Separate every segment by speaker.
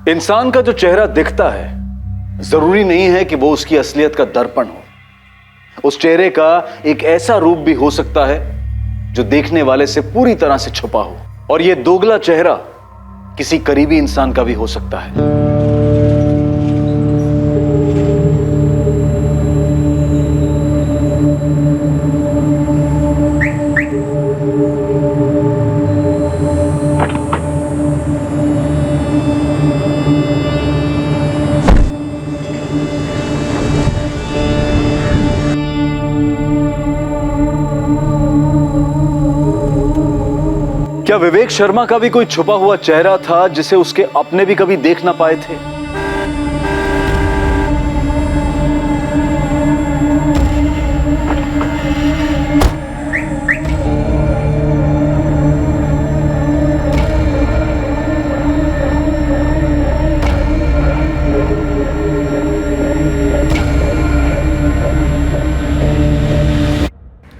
Speaker 1: इंसान का जो चेहरा दिखता है जरूरी नहीं है कि वो उसकी असलियत का दर्पण हो। उस चेहरे का एक ऐसा रूप भी हो सकता है जो देखने वाले से पूरी तरह से छुपा हो, और यह दोगला चेहरा किसी करीबी इंसान का भी हो सकता है। क्या विवेक शर्मा का भी कोई छुपा हुआ चेहरा था जिसे उसके अपने भी कभी देख ना पाए थे?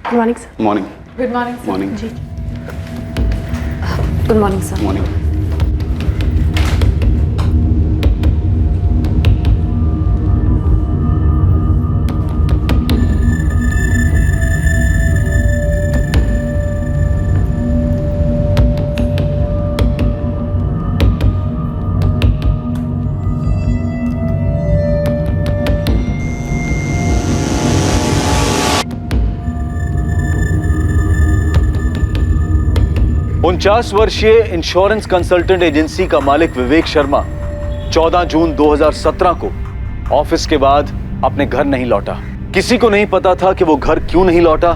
Speaker 2: Good morning sir.
Speaker 1: Morning.
Speaker 2: Good morning
Speaker 1: morning
Speaker 2: जी। Good morning sir.
Speaker 1: मॉर्निंग। उनचास वर्षीय इंश्योरेंस कंसल्टेंट एजेंसी का मालिक विवेक शर्मा 14 जून 2017 को ऑफिस के बाद अपने घर नहीं लौटा। किसी को नहीं पता था कि वो घर क्यों नहीं लौटा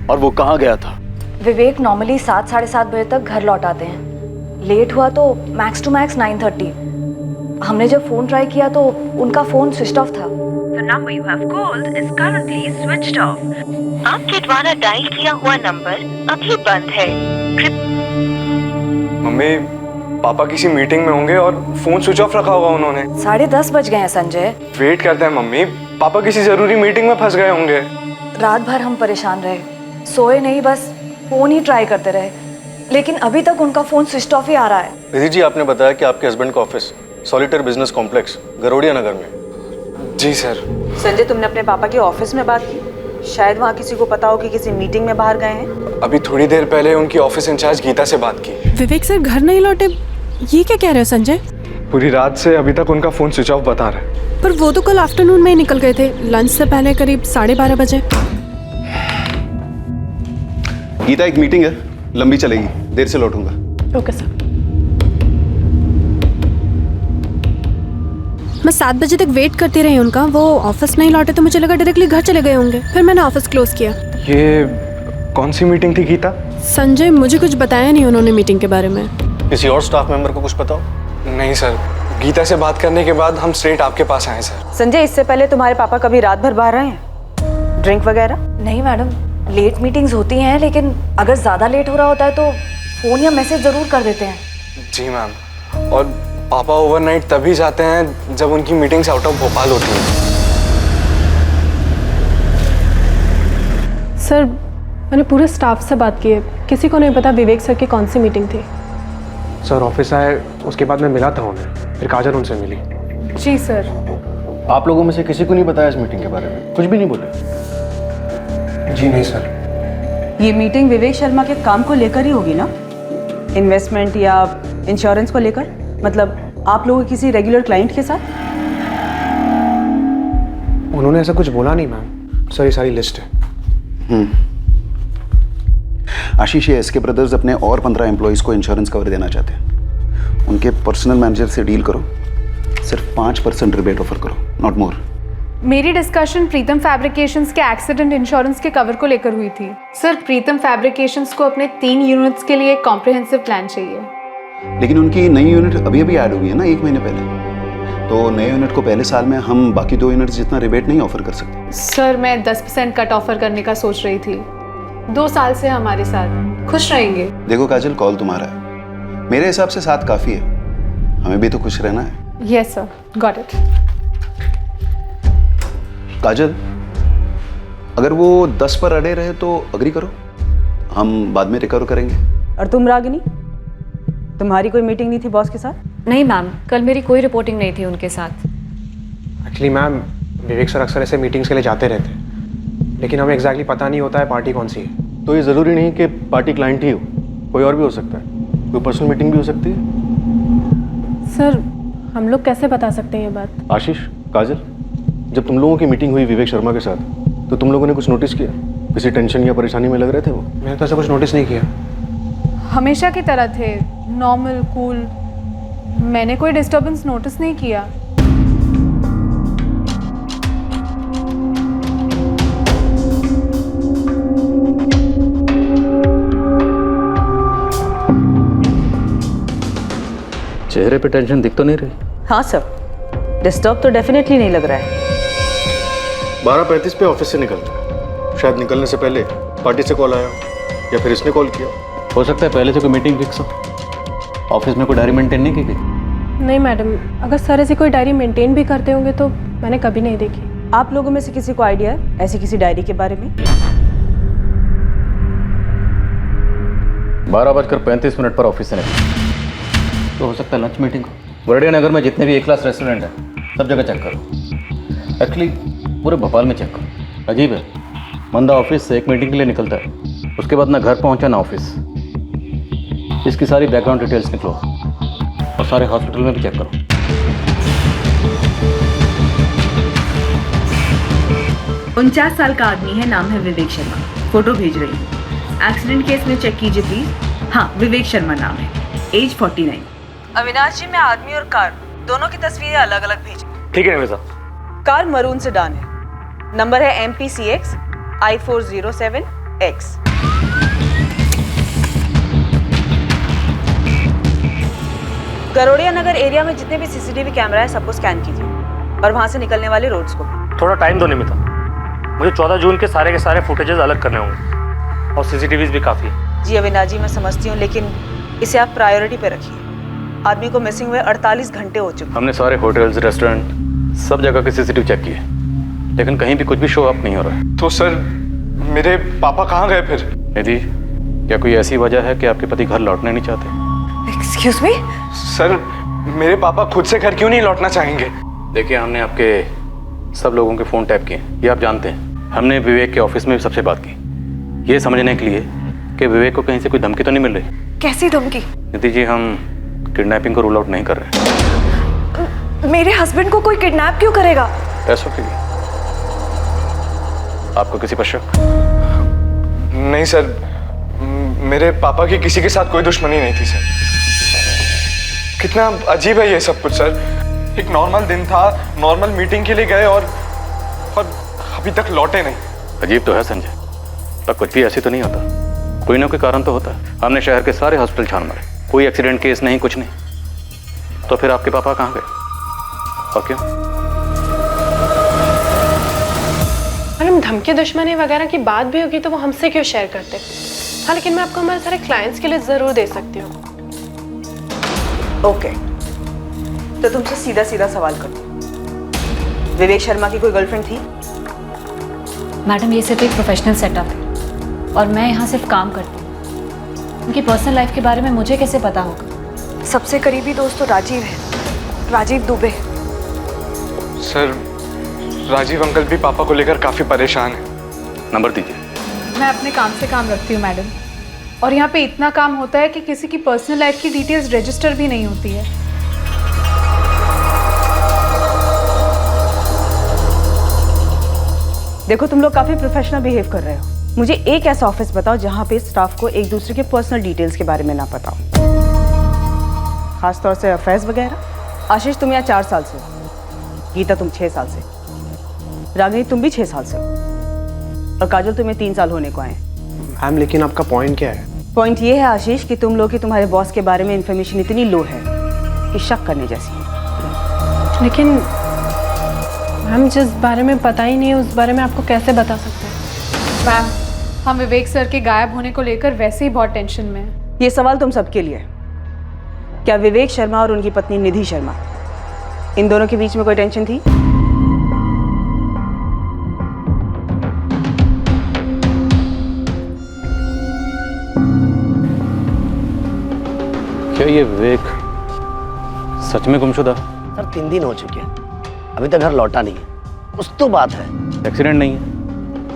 Speaker 1: और वो कहां गया था।
Speaker 3: विवेक नॉर्मली 7 साढ़े 7 बजे तक घर लौट आते हैं। लेट हुआ तो मैक्स टू मैक्स 9:30। हमने जब फोन ट्राई किया तो उनका फोन स्विच ऑफ था।
Speaker 4: The number you have called is currently switched off. आपके द्वारा डायल किया हुआ नंबर अभी बंद है।
Speaker 5: मम्मी, पापा किसी मीटिंग में होंगे और फोन स्विच ऑफ रखा होगा उन्होंने।
Speaker 3: 10:30 बज गए हैं संजय।
Speaker 5: वेट करते हैं मम्मी, पापा किसी जरूरी मीटिंग में फंस गए होंगे।
Speaker 3: रात भर हम परेशान रहे, सोए नहीं, बस फोन ही ट्राई करते रहे, लेकिन अभी तक उनका फोन स्विच ऑफ ही आ रहा है।
Speaker 6: रिधि जी, आपने बताया कि आपके हस्बैंड का ऑफिस सॉलिटर बिजनेस कॉम्प्लेक्स गरोड़िया नगर में।
Speaker 5: जी सर।
Speaker 7: संजय, तुमने अपने पापा के ऑफिस में बात की? शायद वहाँ किसी को पता हो कि किसी मीटिंग में बाहर गए हैं।
Speaker 5: अभी थोड़ी देर पहले उनकी ऑफिस इंचार्ज गीता से बात की।
Speaker 2: विवेक सर घर नहीं लौटे, ये क्या कह रहे हो संजय?
Speaker 5: पूरी रात से अभी तक उनका फोन स्विच ऑफ बता रहा है।
Speaker 2: पर वो तो कल आफ्टरनून में ही निकल गए थे, लंच से पहले करीब 12:30 बजे।
Speaker 6: गीता, एक मीटिंग है, लंबी चलेगी, देर से लौटूंगा।
Speaker 2: Okay sir. मैं 7 बजे तक वेट करती रही उनका, वो ऑफिस नहीं लौटे तो मुझे लगा डायरेक्टली घर चले गए होंगे, फिर मैंने ऑफिस क्लोज किया।
Speaker 5: ये कौन सी मीटिंग थी गीता?
Speaker 2: संजय, मुझे कुछ बताया नहीं उन्होंने मीटिंग के बारे में।
Speaker 6: किसी और स्टाफ मेंबर को कुछ पता हो?
Speaker 5: नहीं सर, गीता से बात करने के बाद हम स्ट्रेट आपके पास आए सर।
Speaker 7: संजय, इससे पहले तुम्हारे पापा कभी रात भर बाहर रहे हैं, ड्रिंक वगैरह?
Speaker 3: नहीं मैडम, लेट मीटिंग्स होती हैं, लेकिन अगर ज़्यादा लेट हो रहा होता है तो फ़ोन या मैसेज ज़रूर कर देते हैं।
Speaker 5: जी मैम, और पापा ओवरनाइट तभी जाते हैं जब उनकी मीटिंग्स आउट ऑफ भोपाल होती हैं।
Speaker 2: सर, मैंने पूरे स्टाफ से बात की है, किसी को नहीं पता विवेक सर की कौन सी मीटिंग थी।
Speaker 8: सर ऑफिस आए, उसके बाद मैं मिला था उन्हें, फिर काजल उनसे मिली।
Speaker 2: जी सर।
Speaker 6: आप लोगों में से किसी को नहीं बताया इस मीटिंग के बारे में? कुछ भी नहीं बोले?
Speaker 8: जी नहीं सर।
Speaker 7: ये मीटिंग विवेक शर्मा के काम को लेकर ही होगी ना? इन्वेस्टमेंट या इंश्योरेंस को लेकर? मतलब आप लोगों के किसी रेगुलर क्लाइंट के साथ?
Speaker 8: उन्होंने ऐसा कुछ बोला नहीं मैम। सर ये सारी लिस्ट है।
Speaker 6: आशीष, ये एसके ब्रदर्स अपने और 15 एम्प्लॉइज को इंश्योरेंस कवर देना चाहते हैं। उनके पर्सनल मैनेजर से डील करो, सिर्फ 5% रिबेट ऑफर करो, नॉट मोर।
Speaker 9: मेरी डिस्कशन प्रीतम फैब्रिकेशंस के एक्सीडेंट इंश्योरेंस के कवर को लेकर हुई थी। सर, प्रीतम फैब्रिकेशंस को अपने 3 यूनिट्स के लिए एक कॉम्प्रिहेंसिव प्लान चाहिए।
Speaker 6: लेकिन उनकी नई यूनिट अभी अभी ऐड हुई है ना, 1 महीने पहले। तो नए यूनिट को पहले साल में हम बाकी 2 यूनिट्स जितना रिबेट नहीं ऑफर कर सकते।
Speaker 9: सर, मैं 10% कट ऑफर करने का सोच रही थी। 2 साल से हमारे साथ खुश रहेंगे।
Speaker 6: देखो काजल, कॉल तुम्हारा है, मेरे हिसाब से 7 काफी है, हमें भी तो खुश रहना है।
Speaker 9: Yes sir, got it.
Speaker 6: Kajal, अगर वो 10 पर अड़े रहे तो अग्री करो, हम बाद में रिकवर करेंगे।
Speaker 7: और तुम रागिनी, तुम्हारी कोई मीटिंग नहीं थी बॉस के साथ?
Speaker 3: नहीं मैम, कल मेरी कोई रिपोर्टिंग नहीं थी उनके साथ।
Speaker 8: एक्चुअली मैम, विवेक सर अक्सर ऐसे मीटिंग्स के लिए जाते रहते हैं, लेकिन हमें एग्जैक्टली पता नहीं होता है पार्टी कौन सी है।
Speaker 10: तो ये ज़रूरी नहीं कि पार्टी क्लाइंट ही हो, कोई और भी हो सकता है, कोई पर्सनल मीटिंग भी हो सकती है।
Speaker 2: सर हम लोग कैसे बता सकते हैं ये बात?
Speaker 10: आशीष, काजल, जब तुम लोगों की मीटिंग हुई विवेक शर्मा के साथ, तो तुम लोगों ने कुछ नोटिस किया? किसी टेंशन या परेशानी में लग रहे थे वो?
Speaker 8: मैंने तो ऐसा कुछ नोटिस नहीं किया।
Speaker 9: हमेशा की तरह थे, नॉर्मल, कूल। मैंने कोई डिस्टर्बेंस नोटिस नहीं किया।
Speaker 11: चेहरे पे टेंशन दिख तो नहीं रही?
Speaker 7: हाँ सर, डिस्टर्ब तो डेफिनेटली नहीं लग रहा है।
Speaker 10: 12:35 पे ऑफिस से निकलता है, शायद निकलने से पहले पार्टी से कॉल आया या फिर इसने कॉल किया।
Speaker 11: हो सकता है पहले से कोई मीटिंग फिक्स हो। ऑफिस में कोई डायरी मेंटेन नहीं की गई?
Speaker 2: नहीं मैडम, अगर सर ऐसी कोई डायरी मेंटेन भी करते होंगे तो मैंने कभी नहीं देखी।
Speaker 7: आप लोगों में से किसी को आइडिया है ऐसी किसी डायरी के बारे में?
Speaker 11: 12:35 पर ऑफिस से निकला तो हो सकता है लंच मीटिंग हो। वर्डिया नगर में जितने भी ए क्लास रेस्टोरेंट हैं सब जगह चेक करो। एक्चुअली पूरे भोपाल में चेक करो। अजीब है, बंदा ऑफिस से एक मीटिंग के लिए निकलता है, उसके बाद ना घर पहुंचा ना ऑफिस। इसकी सारी बैकग्राउंड डिटेल्स निकलो और सारे हॉस्पिटल में भी चेक करो।
Speaker 12: उनचास साल का आदमी है, नाम है विवेक शर्मा। फोटो भेज रही हूँ। एक्सीडेंट केस में चेक कीजिए प्लीज। हाँ, विवेक शर्मा नाम है, एज 49। अविनाश जी, मैं आदमी और कार दोनों की तस्वीरें अलग अलग भेज।
Speaker 5: ठीक है निवेदा।
Speaker 7: कार मरून सेडान है, नंबर है MPCX I407X। गरोड़िया नगर एरिया में जितने भी CCTV कैमरा है सबको स्कैन कीजिए और वहां से निकलने वाले रोड्स को।
Speaker 13: थोड़ा टाइम दो निमिता, मुझे 14 जून के सारे फुटेजेस अलग करने होंगे और CCTVs भी काफ़ी है।
Speaker 7: जी अविनाश जी, मैं समझती हूँ, लेकिन इसे आप प्रायोरिटी पे रखिए। आदमी को मिसिंग हुए 48 घंटे हो चुके।
Speaker 11: हमने सारे होटल्स, रेस्टोरेंट, सब जगह के CCTV चेक किए, लेकिन कहीं भी कुछ भी शो अप नहीं हो रहा है।
Speaker 5: तो सर मेरे पापा कहाँ गए फिर?
Speaker 11: निधि, क्या कोई ऐसी वजह है कि आपके पति घर लौटने नहीं चाहते?
Speaker 3: Excuse me?
Speaker 5: सर मेरे पापा खुद से घर क्यों नहीं लौटना चाहेंगे?
Speaker 11: देखिए, हमने आपके सब लोगों के फ़ोन टैप किए, ये आप जानते हैं। हमने विवेक के ऑफिस में भी सबसे बात की, ये समझने के लिए कि विवेक को कहीं से कोई धमकी तो नहीं मिल रही।
Speaker 3: कैसी धमकी?
Speaker 11: निधि जी, हम किडनैपिंग को रूल आउट नहीं कर रहे।
Speaker 3: मेरे हस्बैंड को कोई किडनैप क्यों करेगा?
Speaker 11: पैसों के लिए। आपको किसी पर शक?
Speaker 5: नहीं सर, मेरे पापा की किसी के साथ कोई दुश्मनी नहीं थी सर। कितना अजीब है ये सब कुछ सर। एक नॉर्मल दिन था, नॉर्मल मीटिंग के लिए गए और अभी तक लौटे नहीं।
Speaker 11: अजीब तो है संजय, पर कुछ भी ऐसे तो नहीं होता, कोई ना कोई कारण तो होता है। हमने शहर के सारे हॉस्पिटल छान मारे, कोई एक्सीडेंट केस नहीं, कुछ नहीं। तो फिर आपके पापा कहाँ गए और क्यों?
Speaker 2: मैडम, धमकी दुश्मनी वगैरह की बात भी होगी तो वो हमसे क्यों शेयर करते? हाँ, लेकिन मैं आपको हमारे सारे क्लाइंट्स के लिए जरूर दे सकती हूँ।
Speaker 7: ओके, तो तुमसे सीधा सीधा सवाल करूँ, विवेक शर्मा की कोई गर्लफ्रेंड थी?
Speaker 3: मैडम, ये सिर्फ एक प्रोफेशनल सेटअप है और मैं यहाँ सिर्फ काम करती हूँ। उनकी पर्सनल लाइफ के बारे में मुझे कैसे पता होगा? सबसे करीबी दोस्त तो राजीव है, राजीव दुबे।
Speaker 5: सर राजीव अंकल भी पापा को लेकर काफी परेशान है।
Speaker 11: नंबर दीजिए।
Speaker 9: मैं अपने काम से काम रखती हूँ मैडम, और यहाँ पे इतना काम होता है कि किसी की पर्सनल लाइफ की डिटेल्स रजिस्टर भी नहीं होती है।
Speaker 7: देखो, तुम लोग काफी प्रोफेशनल बिहेव कर रहे हो। मुझे एक ऐसा ऑफिस बताओ जहाँ पे स्टाफ को एक दूसरे के पर्सनल डिटेल्स के बारे में ना पता हो, खासतौर से अफेयर्स वगैरह। आशीष, तुम यहाँ 4 साल से हो, गीता तुम 6 साल से, रागिनी तुम भी 6 साल से हो, और काजल तुम्हें 3 साल होने को आए।
Speaker 8: मैम, लेकिन आपका पॉइंट क्या है?
Speaker 7: पॉइंट ये है आशीष कि तुम लोग की तुम्हारे बॉस के बारे में इंफॉर्मेशन इतनी लो है कि शक करने जैसी है।
Speaker 2: लेकिन मैम, जिस बारे में पता ही नहीं है उस बारे में आपको कैसे बता सकते हैं?
Speaker 9: मैम, हम विवेक सर के गायब होने को लेकर वैसे ही बहुत टेंशन में हैं।
Speaker 7: ये सवाल तुम सबके लिए। क्या विवेक शर्मा और उनकी पत्नी निधि शर्मा, इन दोनों के बीच में कोई टेंशन थी?
Speaker 11: क्या ये विवेक सच में गुमशुदा?
Speaker 14: सर 3 दिन हो चुके हैं, अभी तक घर लौटा नहीं है। कुछ तो बात है।
Speaker 11: एक्सीडेंट नहीं है,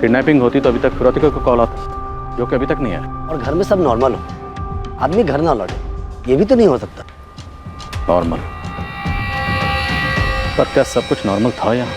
Speaker 11: किडनैपिंग होती तो अभी तक फिरौती का कॉल आता, जो कि अभी तक नहीं आया।
Speaker 14: और घर में सब नॉर्मल हो, आदमी घर ना लौटे, ये भी तो नहीं हो सकता।
Speaker 11: नॉर्मल? पर क्या सब कुछ नॉर्मल था यहाँ?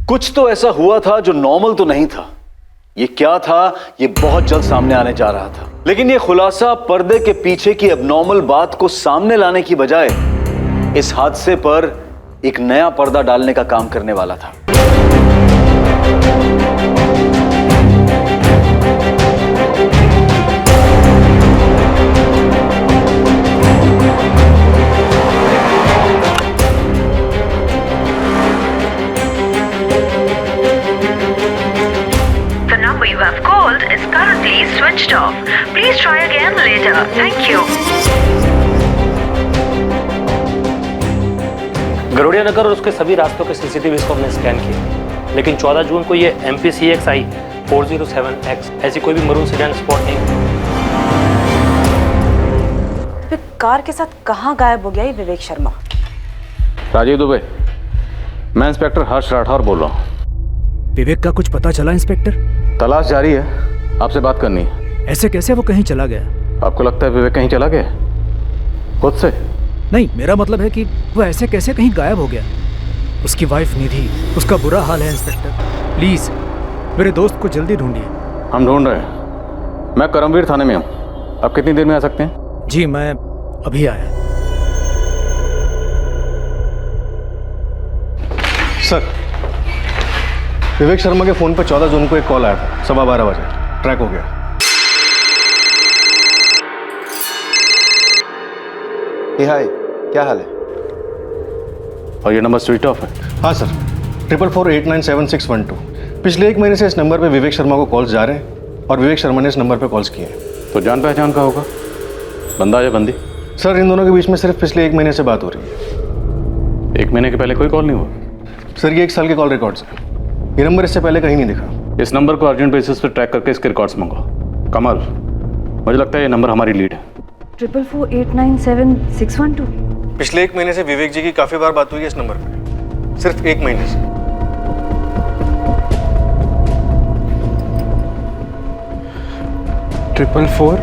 Speaker 1: कुछ तो ऐसा हुआ था जो नॉर्मल तो नहीं था। ये क्या था, ये बहुत जल्द सामने आने जा रहा था। लेकिन ये खुलासा पर्दे के पीछे की अबनॉर्मल बात को सामने लाने की बजाय इस हादसे पर एक नया पर्दा डालने का काम करने वाला था।
Speaker 4: The number you have called is currently switched off. Please try again later. Thank you.
Speaker 13: गरुड़िया नगर और उसके सभी रास्तों के CCTVs को हमने स्कैन किया, लेकिन 14 जून को ये MPCXI 407X ऐसी कोई भी मरून सेडान स्पॉट नहीं।
Speaker 7: फिर कार के साथ कहाँ गायब हो गया ये विवेक शर्मा?
Speaker 11: राजीव दुबे, मैं इंस्पेक्टर हर्ष राठौर बोल रहा हूँ।
Speaker 15: विवेक का कुछ पता चला इंस्पेक्टर?
Speaker 11: तलाश जारी है, आपसे बात करनी है।
Speaker 15: ऐसे कैसे वो कहीं चला गया?
Speaker 11: आपको लगता है विवेक कहीं चला गया खुद से?
Speaker 15: नहीं, मेरा मतलब है कि वो ऐसे कैसे कहीं गायब हो गया। उसकी वाइफ निधि, उसका बुरा हाल है इंस्पेक्टर। प्लीज मेरे दोस्त को जल्दी ढूंढिए।
Speaker 11: हम ढूंढ रहे हैं। मैं करमवीर थाने में हूँ, आप कितनी देर में आ सकते हैं?
Speaker 15: जी मैं अभी आया।
Speaker 10: सर, विवेक शर्मा के फोन पर 14 जून को एक कॉल आया था 12:15 बजे। ट्रैक हो गया।
Speaker 6: हाय, क्या हाल है?
Speaker 11: और ये नंबर स्विच ऑफ है?
Speaker 10: हाँ सर, 4448976112। पिछले 1 महीने से इस नंबर पे विवेक शर्मा को कॉल्स जा रहे हैं और विवेक शर्मा ने इस नंबर पे कॉल्स किए हैं।
Speaker 11: तो जान पहचान का होगा, बंदा या बंदी?
Speaker 10: सर, इन दोनों के बीच में सिर्फ पिछले 1 महीने से बात हो रही है।
Speaker 11: 1 महीने के पहले कोई कॉल नहीं हुआ?
Speaker 10: सर, ये 1 साल के कॉल रिकॉर्ड्स हैं। ये नंबर इससे पहले कहीं नहीं दिखा।
Speaker 11: इस नंबर को अर्जेंट बेसिस पर ट्रैक करके इसके रिकॉर्ड्स मंगाओ। कमल, मुझे लगता है ये नंबर हमारी लीड है।
Speaker 3: 4448976112।
Speaker 10: पिछले 1 महीने से विवेक जी की काफी बार बात हुई है इस नंबर पे, सिर्फ 1 महीने से।
Speaker 8: ट्रिपल 4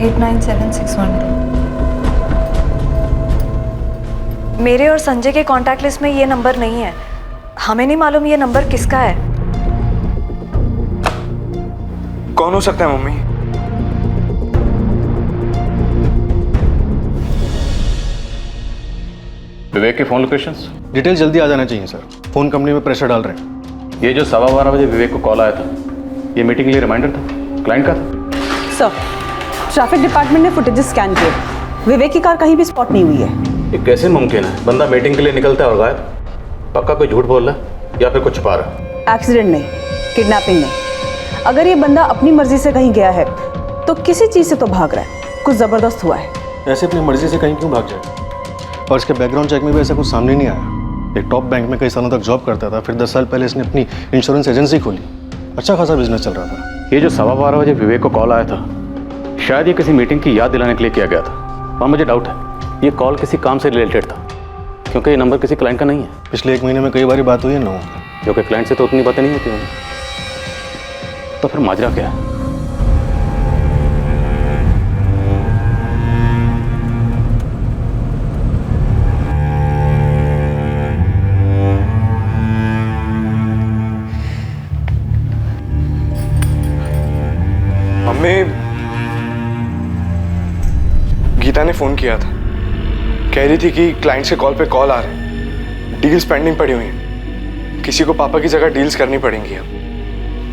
Speaker 3: 897612। मेरे और संजय के कांटेक्ट लिस्ट में ये नंबर नहीं है। हमें नहीं मालूम ये नंबर किसका है।
Speaker 5: कौन हो सकता है मम्मी?
Speaker 11: विवेक के फोन लोकेशंस?
Speaker 10: डिटेल जल्दी आ जाना चाहिए सर, फोन कंपनी में प्रेशर डाल रहे हैं।
Speaker 11: ये जो 12:15 बजे विवेक को कॉल आया था, ये मीटिंग के लिए रिमाइंडर था? क्लाइंट का था?
Speaker 7: सर, ट्रैफिक डिपार्टमेंट ने फुटेजेस स्कैन किए, विवेक की कार कहीं भी स्पॉट नहीं हुई है।
Speaker 11: ये कैसे मुमकिन है? बंदा मीटिंग के लिए निकलता है और गायब। पक्का कोई झूठ बोल रहा है या फिर कुछ छुपा रहा है?
Speaker 7: एक्सीडेंट नहीं, किडनैपिंग नहीं। अगर ये बंदा अपनी मर्जी से कहीं गया है तो किसी चीज से तो भाग रहा है, कुछ जबरदस्त हुआ है।
Speaker 10: ऐसे अपनी मर्जी से कहीं क्यों भाग जाए? और इसके बैकग्राउंड चेक में भी ऐसा कुछ सामने नहीं आया। एक टॉप बैंक में कई सालों तक जॉब करता था, फिर 10 साल पहले इसने अपनी इंश्योरेंस एजेंसी खोली। अच्छा खासा बिजनेस चल रहा था।
Speaker 11: ये जो 12:15 बजे विवेक को कॉल आया था, शायद ये किसी मीटिंग की याद दिलाने के लिए किया गया था। और मुझे डाउट है ये कॉल किसी काम से रिलेटेड था, क्योंकि ये नंबर किसी क्लाइंट का नहीं है।
Speaker 10: पिछले 1 महीने में कई बार बात हुई है लोगों की,
Speaker 11: जो कि क्लाइंट से तो उतनी बातें नहीं होती होंगी। तो फिर माजरा क्या है?
Speaker 5: मम्मी, गीता ने फोन किया था, कह रही थी कि क्लाइंट से कॉल पे कॉल आ रहे हैं, डील्स पेंडिंग पड़ी हुई हैं, किसी को पापा की जगह डील्स करनी पड़ेंगी अब।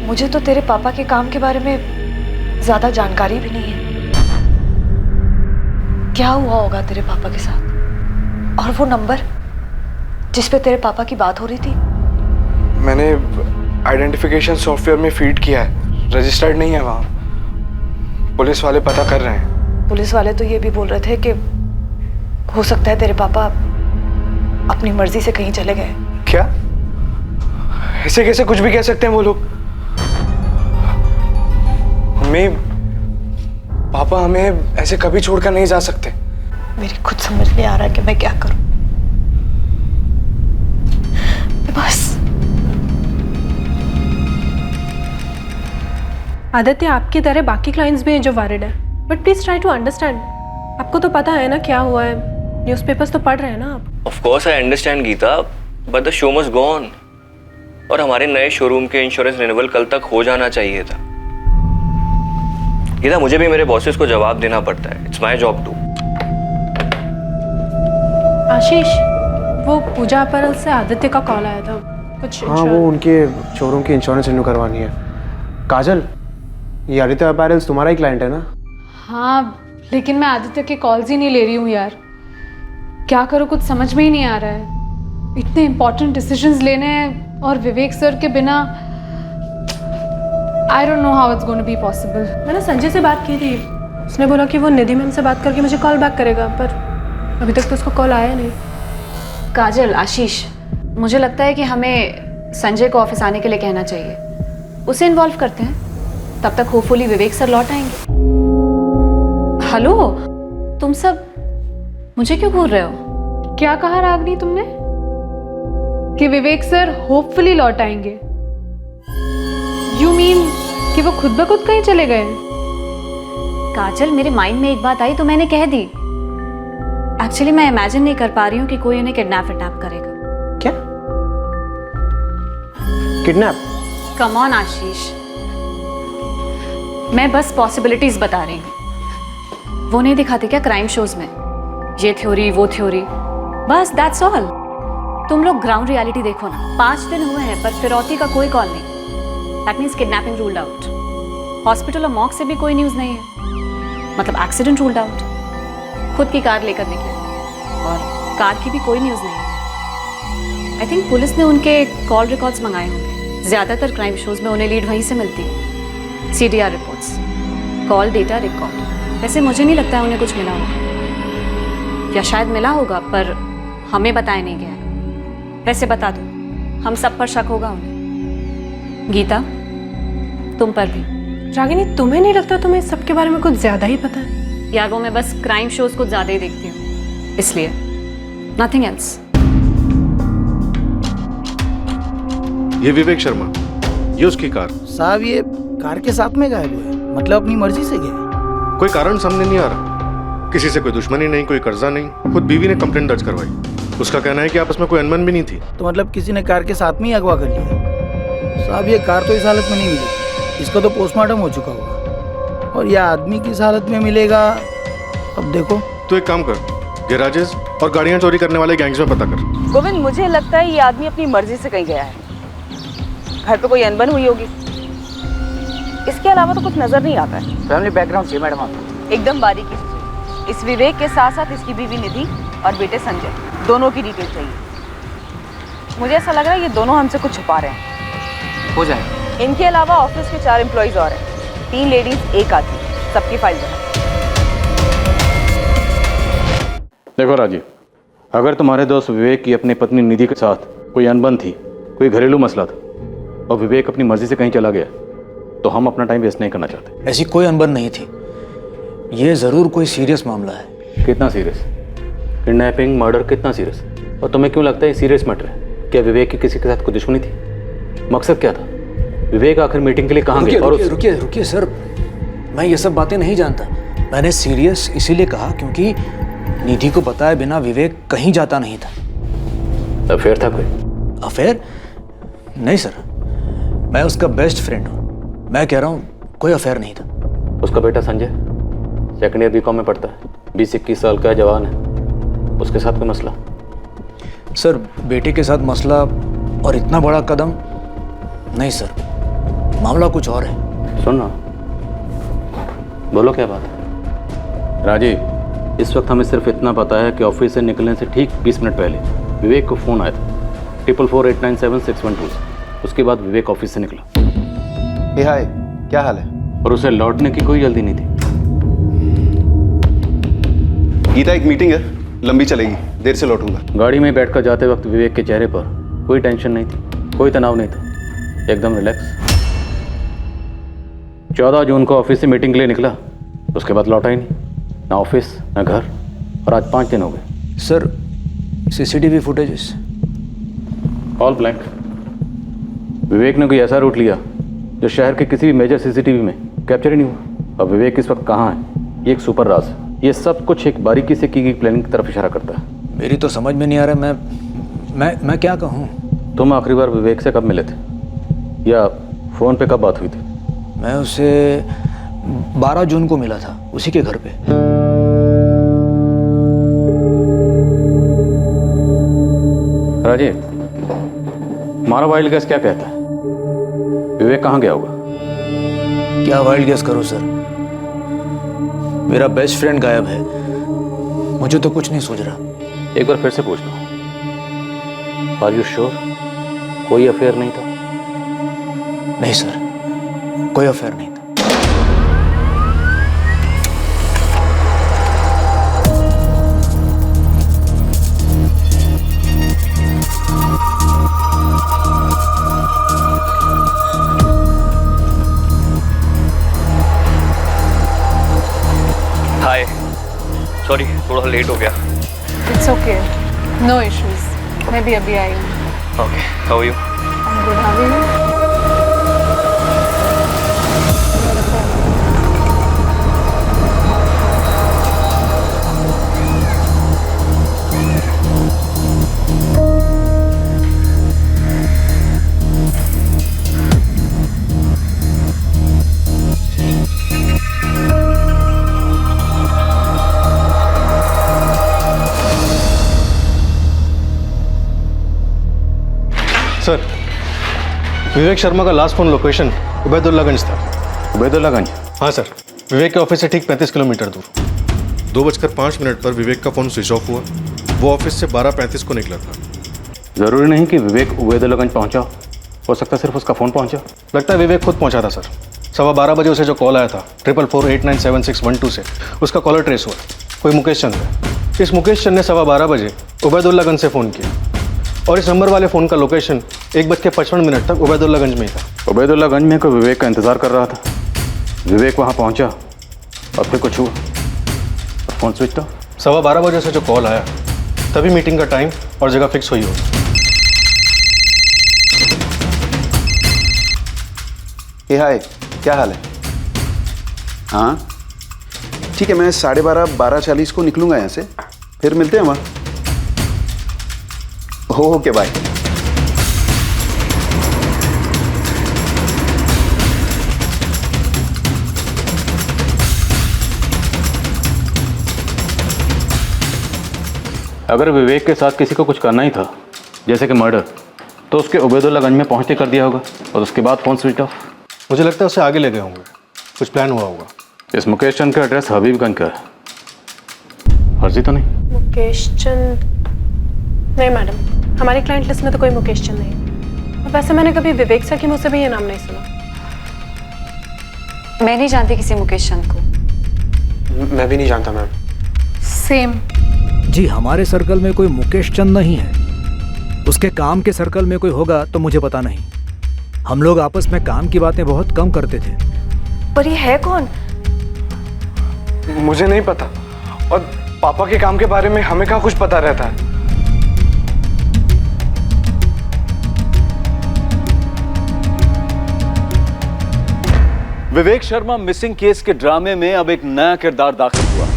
Speaker 3: मुझे तो तेरे पापा के काम के बारे में ज्यादा जानकारी भी नहीं है। क्या हुआ होगा तेरे पापा के साथ? और वो नंबर जिस पे तेरे पापा की बात हो रही थी?
Speaker 5: मैंने आइडेंटिफिकेशन सॉफ्टवेयर में फीड किया है, रजिस्टर्ड नहीं है वहाँ। पुलिस वाले पता कर रहे हैं।
Speaker 3: पुलिस वाले तो ये भी बोल रहे थे कि
Speaker 12: हो सकता है तेरे पापा अपनी मर्जी से कहीं चले गए।
Speaker 5: क्या? ऐसे कैसे कुछ भी कह सकते हैं वो लोग? मम्मी, पापा हमें ऐसे कभी छोड़कर नहीं जा सकते।
Speaker 12: मेरी खुद समझ नहीं आ रहा कि मैं क्या करूं। बस
Speaker 2: आदित्य, आपकी तरह बाकी क्लाइंट्स भी हैं जो वरीड है, but please try to understand. आपको तो पता है ना क्या हुआ है, न्यूज़पेपर्स तो पढ़ रहे हैं ना आप।
Speaker 16: Of course I understand Geeta, but the show must go on. और हमारे नए शोरूम के इंश्योरेंस रिन्यूअल कल तक हो जाना चाहिए था। गीता, मुझे भी मेरे बॉसेस को जवाब देना पड़ता है। It's my job too.
Speaker 2: Ashish, वो पूजा अपरल से आदित्य का कॉल आया था कुछ।
Speaker 8: हाँ, वो उनके शोरूम की इंश्योरेंस रिन्यू करवानी है। काजल, ये आदित्य अपैरल्स तुम्हारा ही क्लाइंट है ना?
Speaker 9: हाँ, लेकिन मैं आदित्य के कॉल्स ही नहीं ले रही हूँ यार। क्या करूँ, कुछ समझ में ही नहीं आ रहा है। इतने इंपॉर्टेंट डिसीजंस लेने हैं और विवेक सर के बिना I don't know how it's going to be possible.
Speaker 2: मैंने संजय से बात की थी, उसने बोला कि वो निधि मैम से बात करके मुझे कॉल बैक करेगा, पर अभी तक तो उसको कॉल आया नहीं।
Speaker 3: काजल, आशीष, मुझे लगता है कि हमें संजय को ऑफिस आने के लिए कहना चाहिए। उसे इन्वॉल्व करते हैं, तब तक होपफुली विवेक सर लौट आएंगे। हेलो, तुम सब मुझे क्यों घूर रहे हो?
Speaker 9: क्या कहा रागनी तुमने? कि विवेक सर होपफुली लौट आएंगे? यू मीन कि वो खुद ब खुद कहीं चले गए?
Speaker 3: काजल, मेरे माइंड में एक बात आई तो मैंने कह दी। एक्चुअली मैं इमेजिन नहीं कर पा रही हूँ कि कोई उन्हें किडनैप करेगा।
Speaker 8: क्या? किडनैप?
Speaker 3: कम ऑन आशीष, मैं बस पॉसिबिलिटीज बता रही हूँ। वो नहीं दिखाते क्या क्राइम शोज में, ये थ्योरी वो थ्योरी, बस दैट्स ऑल। तुम लोग ग्राउंड रियलिटी देखो ना। 5 दिन हुए हैं पर फिरौती का कोई कॉल नहीं। That means kidnapping ruled out. Hospital और मॉक से भी कोई न्यूज़ नहीं है, मतलब एक्सीडेंट रूल्ड आउट। खुद की कार लेकर निकले और कार की भी कोई न्यूज़ नहीं है। आई थिंक पुलिस ने उनके कॉल रिकॉर्ड्स मंगाए होंगे। ज़्यादातर क्राइम शोज में उन्हें लीड वहीं से मिलती है। CDR reports, call data record. वैसे मुझे नहीं लगता है उन्हें कुछ मिला होगा, या शायद मिला होगा पर हमें बताया नहीं गया। वैसे बता दो, हम सब पर शक होगा उन्हें। गीता, तुम पर भी।
Speaker 2: रागिनी, तुम्हें नहीं लगता तुम्हें इस सब के बारे में कुछ ज्यादा ही पता है?
Speaker 3: यार, वो मैं बस क्राइम शोज कुछ ज्यादा ही देखती हूँ, इसलिए, नथिंग एल्स।
Speaker 10: ये विवेक शर्मा, ये उसकी कार।
Speaker 17: साहब, ये कार के साथ में गायब हुए, मतलब अपनी मर्जी से गए?
Speaker 10: कोई कारण सामने नहीं आ रहा। किसी से कोई दुश्मनी नहीं, कोई कर्जा नहीं। खुद बीवी ने कंप्लेंट दर्ज करवाई। उसका कहना है कि आपस में कोई अनबन भी नहीं थी।
Speaker 17: तो मतलब किसी ने कार के साथ में ही अगवा कर लिया? साहब, ये कार तो इस हालत में नहीं मिलेगी, इसका तो पोस्टमार्टम हो चुका होगा, और यह आदमी किस हालत में मिलेगा अब देखो।
Speaker 10: तो एक काम कर, गैराजेस और गाड़ियां चोरी करने वाले गैंग्स में पता कर।
Speaker 12: गोविंद, मुझे लगता है ये आदमी अपनी मर्जी से कहीं गया है। घर पे कोई अनबन हुई होगी, इसके अलावा तो कुछ नजर नहीं आता है।
Speaker 14: फैमिली बैकग्राउंड चाहिए मैडम आपको?
Speaker 12: एकदम बारीकी से। इस विवेक के साथ साथ इसकी बीवी निधि और बेटे संजय, दोनों की डिटेल चाहिए। मुझे ऐसा लग रहा है ये दोनों हमसे कुछ छुपा रहे हैं।
Speaker 14: हो जाए।
Speaker 12: इनके अलावा ऑफिस के 4 एम्प्लॉइज और हैं, 3 लेडीज 1 आदमी, सबकी फाइल बना।
Speaker 11: देखो राजीव, अगर तुम्हारे दोस्त विवेक की अपनी पत्नी निधि के साथ कोई अनबन थी, कोई घरेलू मसला था, और विवेक अपनी मर्जी से कहीं चला गया, तो हम अपना टाइम वेस्ट नहीं करना चाहते।
Speaker 17: ऐसी कोई अनबन नहीं थी, ये जरूर कोई सीरियस मामला है।
Speaker 11: कितना सीरियस? किडनैपिंग, मर्डर, कितना सीरियस? और तुम्हें क्यों लगता है सीरियस मैटर है? क्या विवेक की किसी के साथ कोई दुश्मनी थी? मकसद क्या था? विवेक आखिर मीटिंग के लिए कहाँ गया? और
Speaker 17: रुकिए सर, मैं ये सब बातें नहीं जानता। मैंने सीरियस इसीलिए कहा क्योंकि निधि को बताए बिना विवेक कहीं जाता नहीं था।
Speaker 11: अफेयर था कोई?
Speaker 17: अफेयर? नहीं सर, मैं उसका बेस्ट फ्रेंड हूँ। मैं कह रहा हूँ कोई अफेयर नहीं था।
Speaker 11: उसका बेटा संजय सेकंड ईयर BCom में पढ़ता है, 20-21 साल का जवान है, उसके साथ कोई मसला?
Speaker 17: सर, बेटे के साथ मसला और इतना बड़ा कदम नहीं सर, मामला कुछ और है।
Speaker 11: सुन ना, बोलो क्या बात है? राजीव, इस वक्त हमें सिर्फ इतना पता है कि ऑफिस से निकलने से ठीक 20 मिनट पहले विवेक को फ़ोन आया था 4448976112 से। उसके बाद विवेक ऑफिस से निकला।
Speaker 6: हे हाय, क्या हाल है?
Speaker 11: और उसे लौटने की कोई जल्दी नहीं थी।
Speaker 6: गीता, एक मीटिंग है, लंबी चलेगी, देर से लौटूंगा।
Speaker 11: गाड़ी में बैठकर जाते वक्त विवेक के चेहरे पर कोई टेंशन नहीं थी, कोई तनाव नहीं था, एकदम रिलैक्स। 14 जून को ऑफिस से मीटिंग के लिए निकला, उसके बाद लौटा ही नहीं, ना ऑफिस ना घर, और आज 5 दिन हो गए।
Speaker 15: Sir CCTV footages
Speaker 11: all blank. Vivek ने कोई ऐसा रूट लिया जो शहर के किसी भी मेजर सीसीटीवी में कैप्चर ही नहीं हुआ। अब विवेक इस वक्त कहाँ है, ये एक सुपर राज है। ये सब कुछ एक बारीकी से की गई प्लानिंग की तरफ इशारा करता है।
Speaker 15: मेरी तो समझ में नहीं आ रहा, मैं क्या कहूँ।
Speaker 11: तुम आखिरी बार विवेक से कब मिले थे, या फ़ोन पे कब बात हुई थी?
Speaker 15: मैं उसे 12 जून को मिला था, उसी के घर पे।
Speaker 11: राजीव, हमारा वाइल्ड गैस क्या कहता है, विवेक कहाँ गया होगा?
Speaker 15: क्या वाइल्ड गेस करो सर, मेरा बेस्ट फ्रेंड गायब है, मुझे तो कुछ नहीं सूझ रहा।
Speaker 11: एक बार फिर से पूछ लो, आर यू श्योर कोई अफेयर नहीं था?
Speaker 15: नहीं सर, कोई अफेयर नहीं था।
Speaker 16: हाय, सॉरी थोड़ा लेट हो गया।
Speaker 9: इट्स ओके, नो इश्यूज, मैं भी अभी आई हूँ।
Speaker 16: Okay, how are you?
Speaker 9: I am good, how are you?
Speaker 10: Sir, Vivek Sharma का लास्ट फोन लोकेशन उबैदुल्लागंज था।
Speaker 11: उबैदुल्लागंज?
Speaker 10: हाँ सर, विवेक के ऑफिस से ठीक 35 किलोमीटर दूर। 2:05 पर विवेक का फोन स्विच ऑफ हुआ। वो ऑफिस से 12:35 को निकला था।
Speaker 11: ज़रूरी नहीं कि विवेक उबैदुल्लागंज पहुंचा, हो सकता है सिर्फ उसका फ़ोन पहुंचा।
Speaker 10: लगता है विवेक खुद पहुंचा था सर। 12:15 बजे उसे जो कॉल आया था 444897612 से, उसका कॉलर ट्रेस हुआ, कोई मुकेश चंद है। इस मुकेश चंद ने 12:15 बजे उबैदुल्लागंज से फ़ोन किया, और इस नंबर वाले फ़ोन का लोकेशन 1:55 तक उबैदुल्लागंज में ही था।
Speaker 11: उबैदुल्लागंज में कोई विवेक का इंतज़ार कर रहा था। विवेक वहाँ पहुँचा और फिर कुछ हुआ और फ़ोन स्विच ऑफ।
Speaker 10: 12:15 बजे से जो कॉल आया तभी मीटिंग का टाइम और जगह फिक्स हुई हो।
Speaker 6: हाय, क्या हाल है? हाँ ठीक है, मैं 12:30 12:40 को निकलूंगा यहाँ से, फिर मिलते हैं वहाँ। Okay bye.
Speaker 11: अगर विवेक के साथ किसी को कुछ करना ही था, जैसे कि मर्डर, तो उसके उबैदुल्लागंज में पहुंचते कर दिया होगा और उसके बाद फ़ोन स्विच ऑफ।
Speaker 10: मुझे लगता है उसे आगे ले गए होंगे, कुछ प्लान हुआ होगा।
Speaker 11: इस मुकेश चंद का एड्रेस हबीबगंज का है, फर्जी तो नहीं?
Speaker 2: मुकेश चंद? नहीं मैडम, हमारी क्लाइंट लिस्ट में तो कोई मुकेश चंद नहीं। वैसे मैंने कभी विवेक सर के मुँह से भी ये नाम नहीं सुना।
Speaker 3: मैं नहीं जानती किसी मुकेश चंद को।
Speaker 8: मैं भी नहीं जानता मैम।
Speaker 9: सेम।
Speaker 15: जी, हमारे सर्कल में कोई मुकेश चंद नहीं है। उसके काम के सर्कल में कोई होगा तो मुझे पता नहीं। हम लोग आपस में काम की बातें बहुत कम करते थे।
Speaker 3: पर ये है कौन?
Speaker 5: मुझे नहीं पता, और पापा के काम के बारे में हमें कहाँ कुछ पता रहता है।
Speaker 1: विवेक शर्मा मिसिंग केस के ड्रामे में अब एक नया किरदार दाखिल हुआ।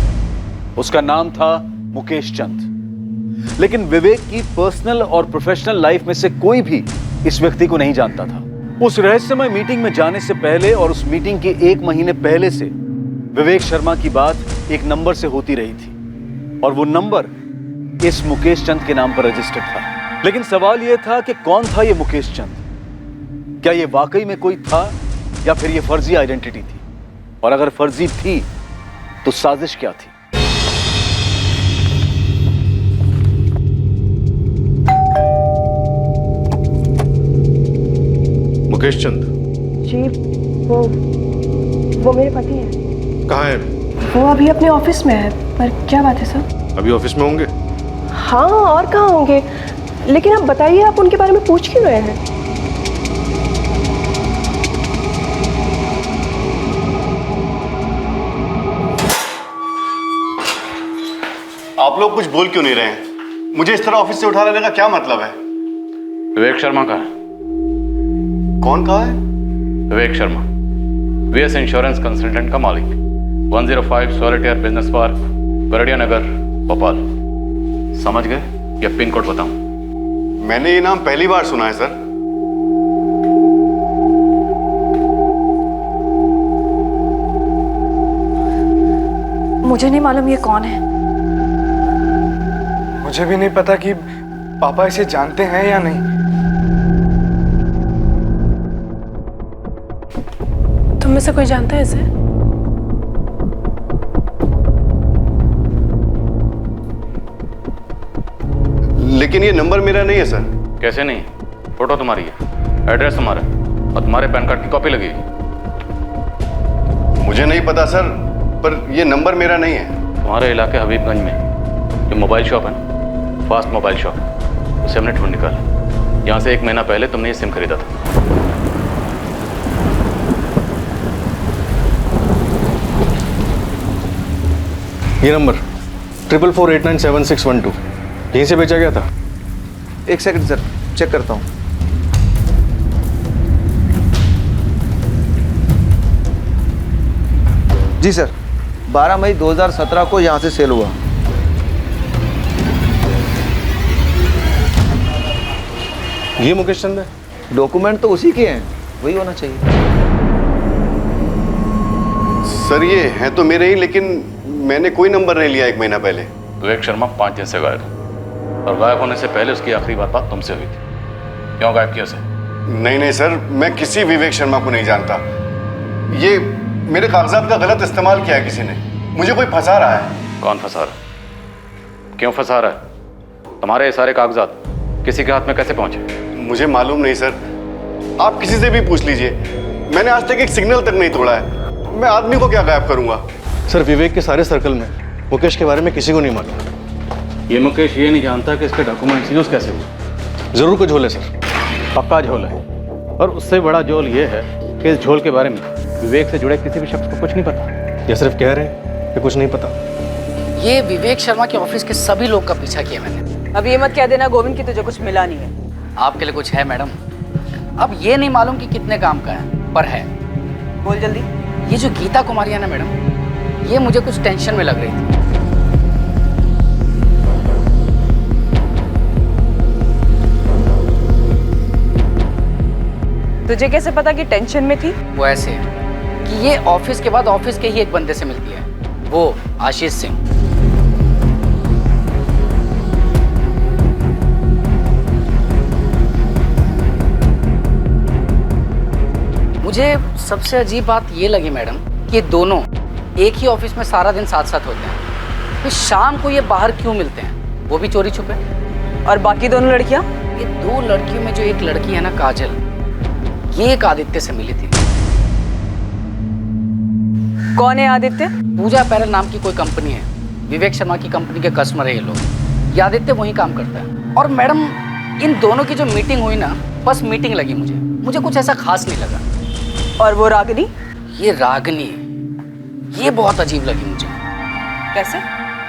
Speaker 1: उसका नाम था मुकेश चंद। लेकिन विवेक की पर्सनल और प्रोफेशनल लाइफ में से कोई भी इस व्यक्ति को नहीं जानता था। उस रहस्यमय मीटिंग में जाने से पहले और उस मीटिंग के 1 महीने पहले से विवेक शर्मा की बात एक नंबर से होती रही थी, और वो नंबर इस मुकेश चंद के नाम पर रजिस्टर्ड था। लेकिन सवाल यह था कि कौन था ये मुकेश चंद? क्या ये वाकई में कोई था या फिर ये फर्जी आइडेंटिटी थी? और अगर फर्जी थी तो साजिश क्या थी?
Speaker 10: मुकेश चंद
Speaker 18: जी, वो मेरे पति हैं।
Speaker 10: कहाँ है?
Speaker 18: वो अभी अपने ऑफिस में है। पर क्या बात है सर?
Speaker 10: अभी ऑफिस में होंगे?
Speaker 2: हाँ, और कहाँ होंगे? लेकिन आप बताइए, आप उनके बारे में पूछ क्यों रहे हैं?
Speaker 18: आप लोग कुछ बोल क्यों नहीं रहे हैं? मुझे इस तरह ऑफिस से उठा लेने का क्या मतलब है?
Speaker 11: विवेक शर्मा का है।
Speaker 18: कौन कहा है?
Speaker 11: Vivek Sharma, VS insurance consultant का मालिक, 105 सॉलिटेयर बिजनेस पार्क, गरडिया नगर, भोपाल। समझ गए या पिन कोड बताऊं?
Speaker 18: मैंने ये नाम पहली बार सुना है सर।
Speaker 3: मुझे नहीं मालूम ये कौन है।
Speaker 5: मुझे भी नहीं पता कि पापा इसे जानते हैं या नहीं।
Speaker 2: तुम में से कोई जानता है इसे?
Speaker 18: लेकिन ये नंबर मेरा नहीं है सर।
Speaker 11: कैसे नहीं? फोटो तुम्हारी है, एड्रेस तुम्हारा और तुम्हारे पैन कार्ड की कॉपी लगी है।
Speaker 18: मुझे नहीं पता सर, पर ये नंबर मेरा नहीं है।
Speaker 11: तुम्हारे इलाके हबीबगंज में जो मोबाइल शॉप है ना, फास्ट मोबाइल शॉप, उसे हमने ढूंढ निकाला। यहाँ से 1 महीना पहले तुमने ये सिम खरीदा था।
Speaker 10: ये नंबर 4448976112 यहीं से बेचा गया था।
Speaker 8: एक सेकंड सर, चेक करता हूँ। जी सर, 12 मई 2017 को यहाँ से सेल हुआ।
Speaker 10: ये मुकेश चंद है?
Speaker 8: डॉक्यूमेंट तो उसी के हैं, वही होना चाहिए।
Speaker 18: सर ये है तो मेरे ही, लेकिन मैंने कोई नंबर नहीं लिया 1 महीना पहले।
Speaker 11: विवेक शर्मा 5 दिन से गायब है और गायब होने से पहले उसकी आखिरी बात तुमसे हुई थी। क्यों गायब किया उसे?
Speaker 18: नहीं सर, मैं किसी विवेक शर्मा को नहीं जानता। ये मेरे कागजात का गलत इस्तेमाल किया है किसी ने। मुझे कोई फंसा रहा है।
Speaker 11: कौन फंसा रहा है? क्यों फंसा रहा है? तुम्हारे सारे कागजात किसी के हाथ में कैसे पहुंचे?
Speaker 18: मुझे मालूम नहीं सर, आप किसी से भी पूछ लीजिए। मैंने आज तक एक सिग्नल तक नहीं तोड़ा है। मैं आदमी को क्या गायब करूंगा?
Speaker 10: सर, विवेक के सारे सर्कल में मुकेश के बारे में किसी को नहीं मालूम।
Speaker 11: ये मुकेश ये नहीं जानता कि इसके डॉक्यूमेंट्स यूज कैसे हुए।
Speaker 10: जरूर कोई झोल है सर।
Speaker 11: पक्का झोल है, और उससे बड़ा झोल ये है कि इस झोल के बारे में विवेक से जुड़े किसी भी शख्स को कुछ नहीं पता।
Speaker 10: ये सिर्फ कह रहे हैं कि कुछ नहीं पता।
Speaker 12: ये विवेक शर्मा के ऑफिस के सभी लोग का पीछा किया मैंने।
Speaker 7: अब ये मत कह देना गोविंद की तुझे कुछ मिला नहीं है।
Speaker 12: आपके लिए कुछ है मैडम? अब ये नहीं मालूम कि कितने काम का है, पर है।
Speaker 7: बोल जल्दी।
Speaker 12: ये जो गीता कुमारी है ना मैडम, ये मुझे कुछ टेंशन में लग रही थी।
Speaker 7: तुझे कैसे पता कि टेंशन में थी?
Speaker 12: वो ऐसे कि ये ऑफिस के बाद ऑफिस के ही एक बंदे से मिलती है, वो आशीष सिंह। मुझे सबसे अजीब बात ये लगी मैडम कि दोनों एक ही ऑफिस में सारा दिन साथ साथ होते हैं, फिर शाम को ये बाहर क्यों मिलते हैं, वो भी चोरी छुपे।
Speaker 7: और बाकी दोनों लड़कियां?
Speaker 12: ये 2 लड़कियों में जो एक लड़की है ना काजल, ये एक आदित्य से मिली थी।
Speaker 7: कौन है आदित्य?
Speaker 12: पूजा पैरल नाम की कोई कंपनी है, विवेक शर्मा की कंपनी के कस्टमर है ये लोग। ये आदित्य वहीं काम करता है। और मैडम इन दोनों की जो मीटिंग हुई ना, बस मीटिंग लगी मुझे कुछ ऐसा खास नहीं लगा।
Speaker 7: और वो रागिनी?
Speaker 12: ये रागिनी, ये बहुत अजीब लगी मुझे।
Speaker 7: कैसे?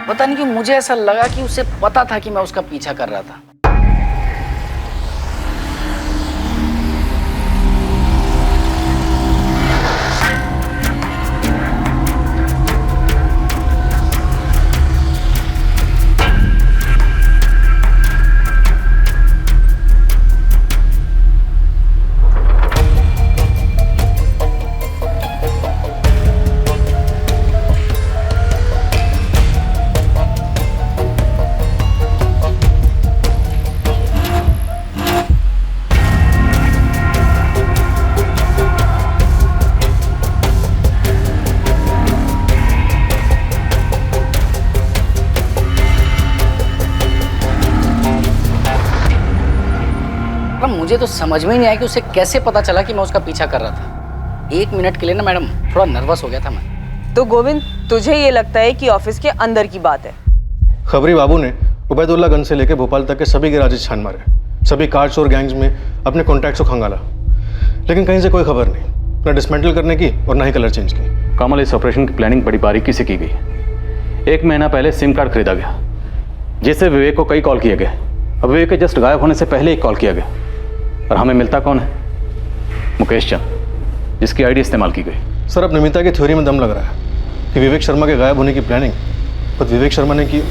Speaker 12: पता नहीं क्यों मुझे ऐसा लगा कि उसे पता था कि मैं उसका पीछा कर रहा था। मुझे तो समझ में ही नहीं आया कि उसे कैसे पता चला कि मैं उसका पीछा कर रहा था। 1 मिनट के लिए ना मैडम थोड़ा नर्वस हो गया था मैं।
Speaker 7: तो गोविंद, तुझे ये लगता है कि ऑफिस के अंदर की बात है?
Speaker 10: खबरी बाबू ने उबैदुल्लागंज से लेकर भोपाल तक के सभी गैराजेस छान मारे, सभी कार चोर गैंग्स में अपने कॉन्टैक्ट्स को खंगाला, लेकिन कहीं से कोई खबर नहीं, ना डिसमेंटल करने की और ना ही कलर चेंज की।
Speaker 11: कमल, इस ऑपरेशन की प्लानिंग बड़ी बारीकी से की गई। 1 महीना पहले सिम कार्ड खरीदा गया, जिससे विवेक को कई कॉल किए गए। अब विवेक के जस्ट गायब होने से पहले एक कॉल किया गया, और हमें मिलता कौन है? मुकेश चंद, जिसकी आईडी इस्तेमाल की गई।
Speaker 10: सर, अब नमिता की थ्योरी में दम लग रहा है कि विवेक शर्मा के गायब होने की प्लानिंग खुद विवेक शर्मा ने की।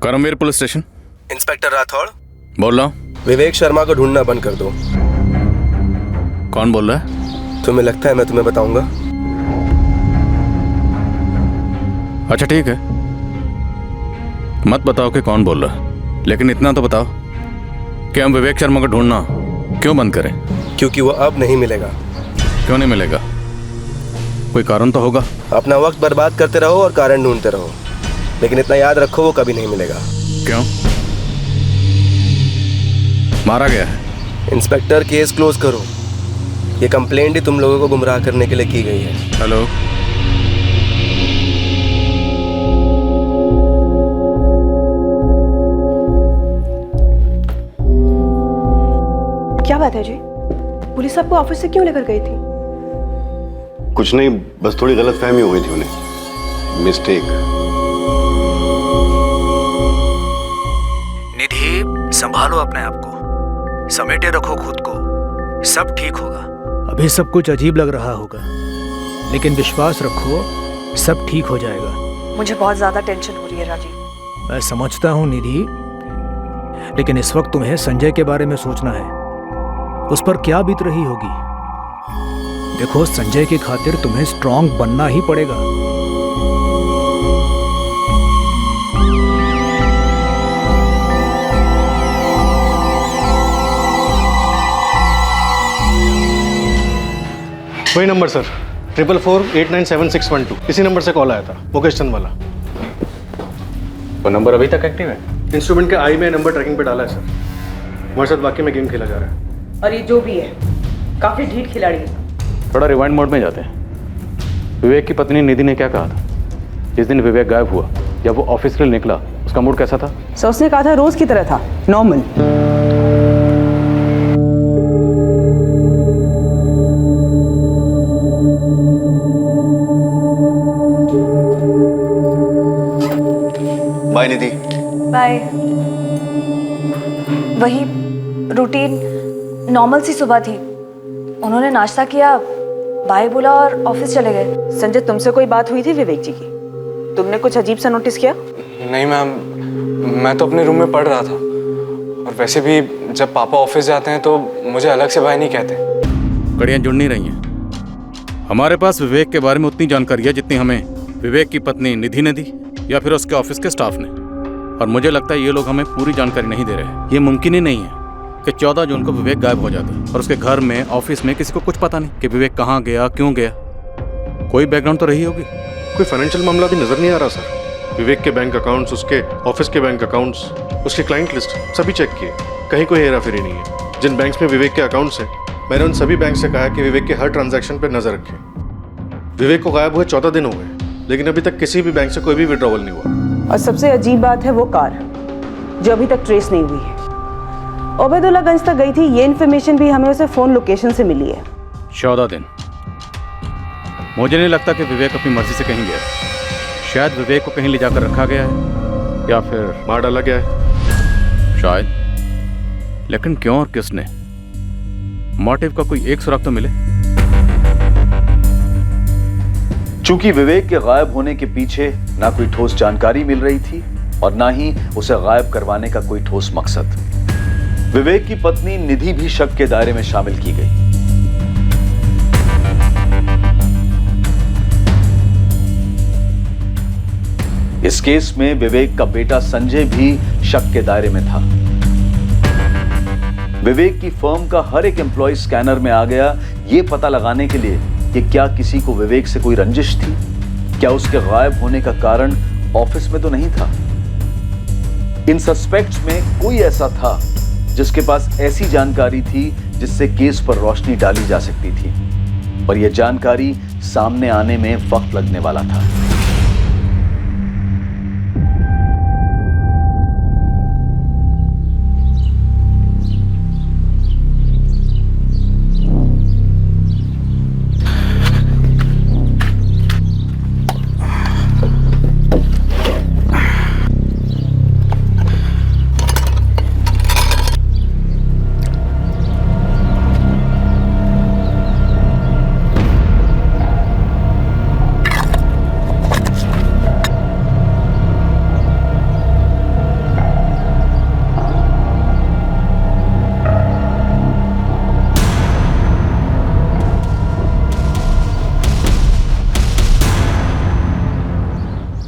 Speaker 19: Karamveer police station.
Speaker 20: Inspector Rathore
Speaker 19: बोल रहा हूँ।
Speaker 20: विवेक शर्मा को ढूंढना बंद कर दो।
Speaker 19: कौन बोल रहा है?
Speaker 20: तुम्हें लगता है मैं तुम्हें बताऊंगा?
Speaker 19: अच्छा ठीक है, मत बताओ कि कौन बोल रहा है, लेकिन इतना तो बताओ कि हम विवेक शर्मा को ढूंढना क्यों बंद करें?
Speaker 20: क्योंकि वो अब नहीं मिलेगा।
Speaker 19: क्यों नहीं मिलेगा? कोई कारण तो होगा।
Speaker 20: अपना वक्त बर्बाद करते रहो और कारण ढूंढते रहो, लेकिन इतना याद रखो वो कभी नहीं मिलेगा।
Speaker 19: क्यों? मारा गया है?
Speaker 20: इंस्पेक्टर, केस क्लोज करो। ये कंप्लेंट ही तुम लोगों को गुमराह करने के लिए की गई है।
Speaker 19: हेलो,
Speaker 7: क्या बात है जी? पुलिस आपको ऑफिस से क्यों लेकर गई थी?
Speaker 18: कुछ नहीं, बस थोड़ी गलतफहमी हो गई थी उन्हें, मिस्टेक।
Speaker 15: निधि, संभालो अपने आप को, समेटे रखो खुद को, सब ठीक होगा। अभी सब कुछ अजीब लग रहा होगा, लेकिन विश्वास रखो, सब ठीक हो जाएगा।
Speaker 12: मुझे बहुत ज्यादा टेंशन हो रही है राजीव।
Speaker 15: मैं समझता हूँ निधि, लेकिन इस वक्त तुम्हें संजय के बारे में सोचना है। उस पर क्या बीत रही होगी। देखो, संजय की खातिर तुम्हें स्ट्रांग बनना ही पड़ेगा।
Speaker 10: वही नंबर सर, 444897612, इसी नंबर से कॉल आया था, मुकेश चंद वाला।
Speaker 11: वो नंबर अभी तक एक्टिव है?
Speaker 10: इंस्ट्रूमेंट के आई में नंबर ट्रैकिंग पे डाला है सर। हमारे साथ वाकई में गेम खेला जा रहा है।
Speaker 7: और ये जो भी है, काफी ढीठ खिलाड़ी है।
Speaker 11: थोड़ा रिवाइंड मोड में जाते हैं। विवेक की पत्नी निधि ने क्या कहा था जिस दिन विवेक गायब हुआ? जब वो ऑफिस के लिए निकला, उसका मूड कैसा था?
Speaker 7: सो उसने कहा था रोज की तरह था, नॉर्मल।
Speaker 18: बाय निधि।
Speaker 3: बाय। वही रूटीन नॉर्मल सी सुबह थी। उन्होंने नाश्ता किया, बाय बोला और ऑफिस चले गए।
Speaker 7: संजय, तुमसे कोई बात हुई थी विवेक जी की? तुमने कुछ अजीब सा नोटिस किया?
Speaker 5: नहीं मैम, मैं तो अपने रूम में पढ़ रहा था, और वैसे भी जब पापा ऑफिस जाते हैं तो मुझे अलग से भाई नहीं कहते।
Speaker 19: कड़ियाँ जुड़ नहीं रही हैं। हमारे पास विवेक के बारे में उतनी जानकारी है जितनी हमें विवेक की पत्नी निधि ने दी या फिर उसके ऑफिस के स्टाफ ने, और मुझे लगता है ये लोग हमें पूरी जानकारी नहीं दे रहे। ये मुमकिन ही नहीं है कि 14 जून को विवेक गायब हो जाता और उसके घर में, ऑफिस में किसी को कुछ पता नहीं कि विवेक कहाँ गया, क्यों गया। कोई बैकग्राउंड तो रही होगी।
Speaker 10: कोई फाइनेंशियल मामला भी नजर नहीं आ रहा सर। विवेक के बैंक अकाउंट्स, उसके ऑफिस के बैंक अकाउंट्स, उसकी क्लाइंट लिस्ट सभी चेक किए, कहीं कोई हेराफेरी नहीं है। जिन बैंक्स में विवेक के अकाउंट्स हैं, मैंने उन सभी बैंक से कहा कि विवेक के हर ट्रांजैक्शन पर नजर रखें। विवेक को गायब हुए 14 दिन हो गए, लेकिन अभी तक किसी भी बैंक से कोई भी विड्रॉवल नहीं हुआ।
Speaker 7: और सबसे अजीब बात है वो कार, जो अभी तक ट्रेस नहीं हुई है। उबैदुल्लागंज तक गई थी, ये इन्फॉर्मेशन भी हमें उसे फोन लोकेशन से मिली है।
Speaker 19: 14 दिन। मुझे नहीं लगता कि विवेक अपनी मर्जी से कहीं गया। शायद विवेक को कहीं ले जाकर रखा गया है या फिर
Speaker 10: मार डाला गया है
Speaker 19: शायद। लेकिन क्यों और किसने? मोटिव का कोई एक सुराग तो मिले।
Speaker 1: चूंकि विवेक के गायब होने के पीछे ना कोई ठोस जानकारी मिल रही थी और ना ही उसे गायब करवाने का कोई ठोस मकसद, विवेक की पत्नी निधि भी शक के दायरे में शामिल की गई। इस केस में विवेक का बेटा संजय भी शक के दायरे में था। विवेक की फर्म का हर एक एम्प्लॉय स्कैनर में आ गया, यह पता लगाने के लिए कि क्या किसी को विवेक से कोई रंजिश थी, क्या उसके गायब होने का कारण ऑफिस में तो नहीं था। इन सस्पेक्ट्स में कोई ऐसा था जिसके पास ऐसी जानकारी थी जिससे केस पर रोशनी डाली जा सकती थी, और यह जानकारी सामने आने में वक्त लगने वाला था।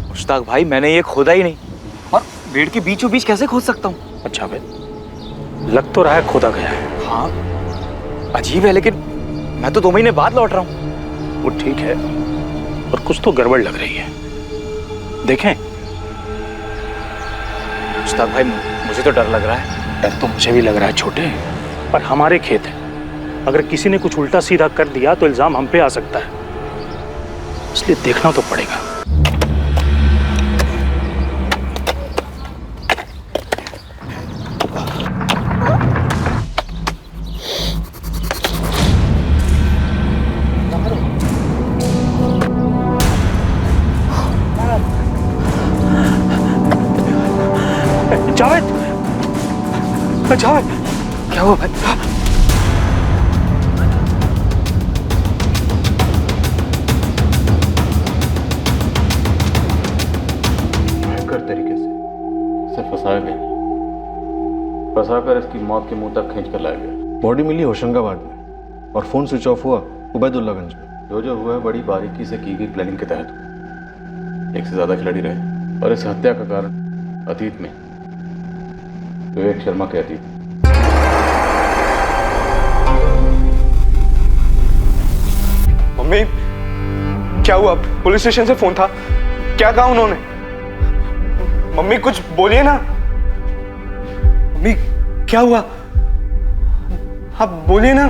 Speaker 21: मुश्ताक भाई, मैंने ये खोदा ही नहीं, और पेड़ के बीचों बीच कैसे खोद सकता हूँ?
Speaker 13: अच्छा भाई, लग तो रहा है खोदा गया है।
Speaker 21: हाँ, अजीब है, लेकिन मैं तो 2 महीने बाद लौट रहा हूँ।
Speaker 13: वो ठीक है, पर कुछ तो गड़बड़ लग रही है। देखें?
Speaker 21: मुश्ताक भाई, मुझे तो डर लग रहा है।
Speaker 13: डर तो मुझे भी लग रहा है छोटे, पर हमारे खेत है। अगर किसी ने कुछ उल्टा सीधा कर दिया तो इल्जाम हम पे आ सकता है, इसलिए देखना तो पड़ेगा। जावेद, जावेद,
Speaker 21: क्या हुआ भाई?
Speaker 19: भयंकर तरीके से इसे फंसाया गया, फंसाकर इसकी मौत के मुंह तक खींच कर लाया गया। बॉडी मिली होशंगाबाद में और फोन स्विच ऑफ हुआ उबैदुल्लागंज में। जो हुआ है बड़ी बारीकी से की गई प्लानिंग के तहत। एक से ज्यादा खिलाड़ी रहे और इस हत्या का कारण अतीत में विवेक शर्मा के अतीत।
Speaker 5: मम्मी, क्या हुआ? पुलिस स्टेशन से फोन था, क्या कहा उन्होंने? मम्मी कुछ बोलिए ना। मम्मी क्या हुआ? आप बोलिए ना,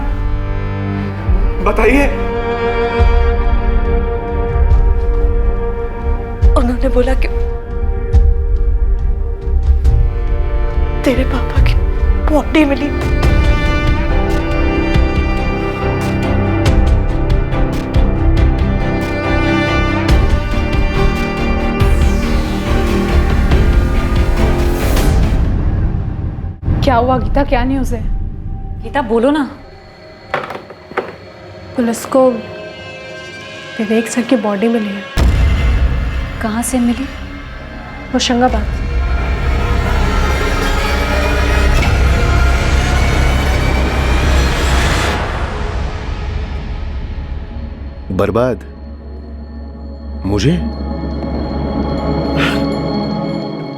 Speaker 5: बताइए।
Speaker 4: उन्होंने बोला कि तेरे पापा की बॉडी मिली।
Speaker 9: क्या हुआ गीता, क्या न्यूज़ है?
Speaker 3: गीता बोलो ना।
Speaker 2: पुलिस को विवेक सर की बॉडी मिली है।
Speaker 3: कहाँ से मिली?
Speaker 2: होशंगाबाद।
Speaker 6: बर्बाद? मुझे?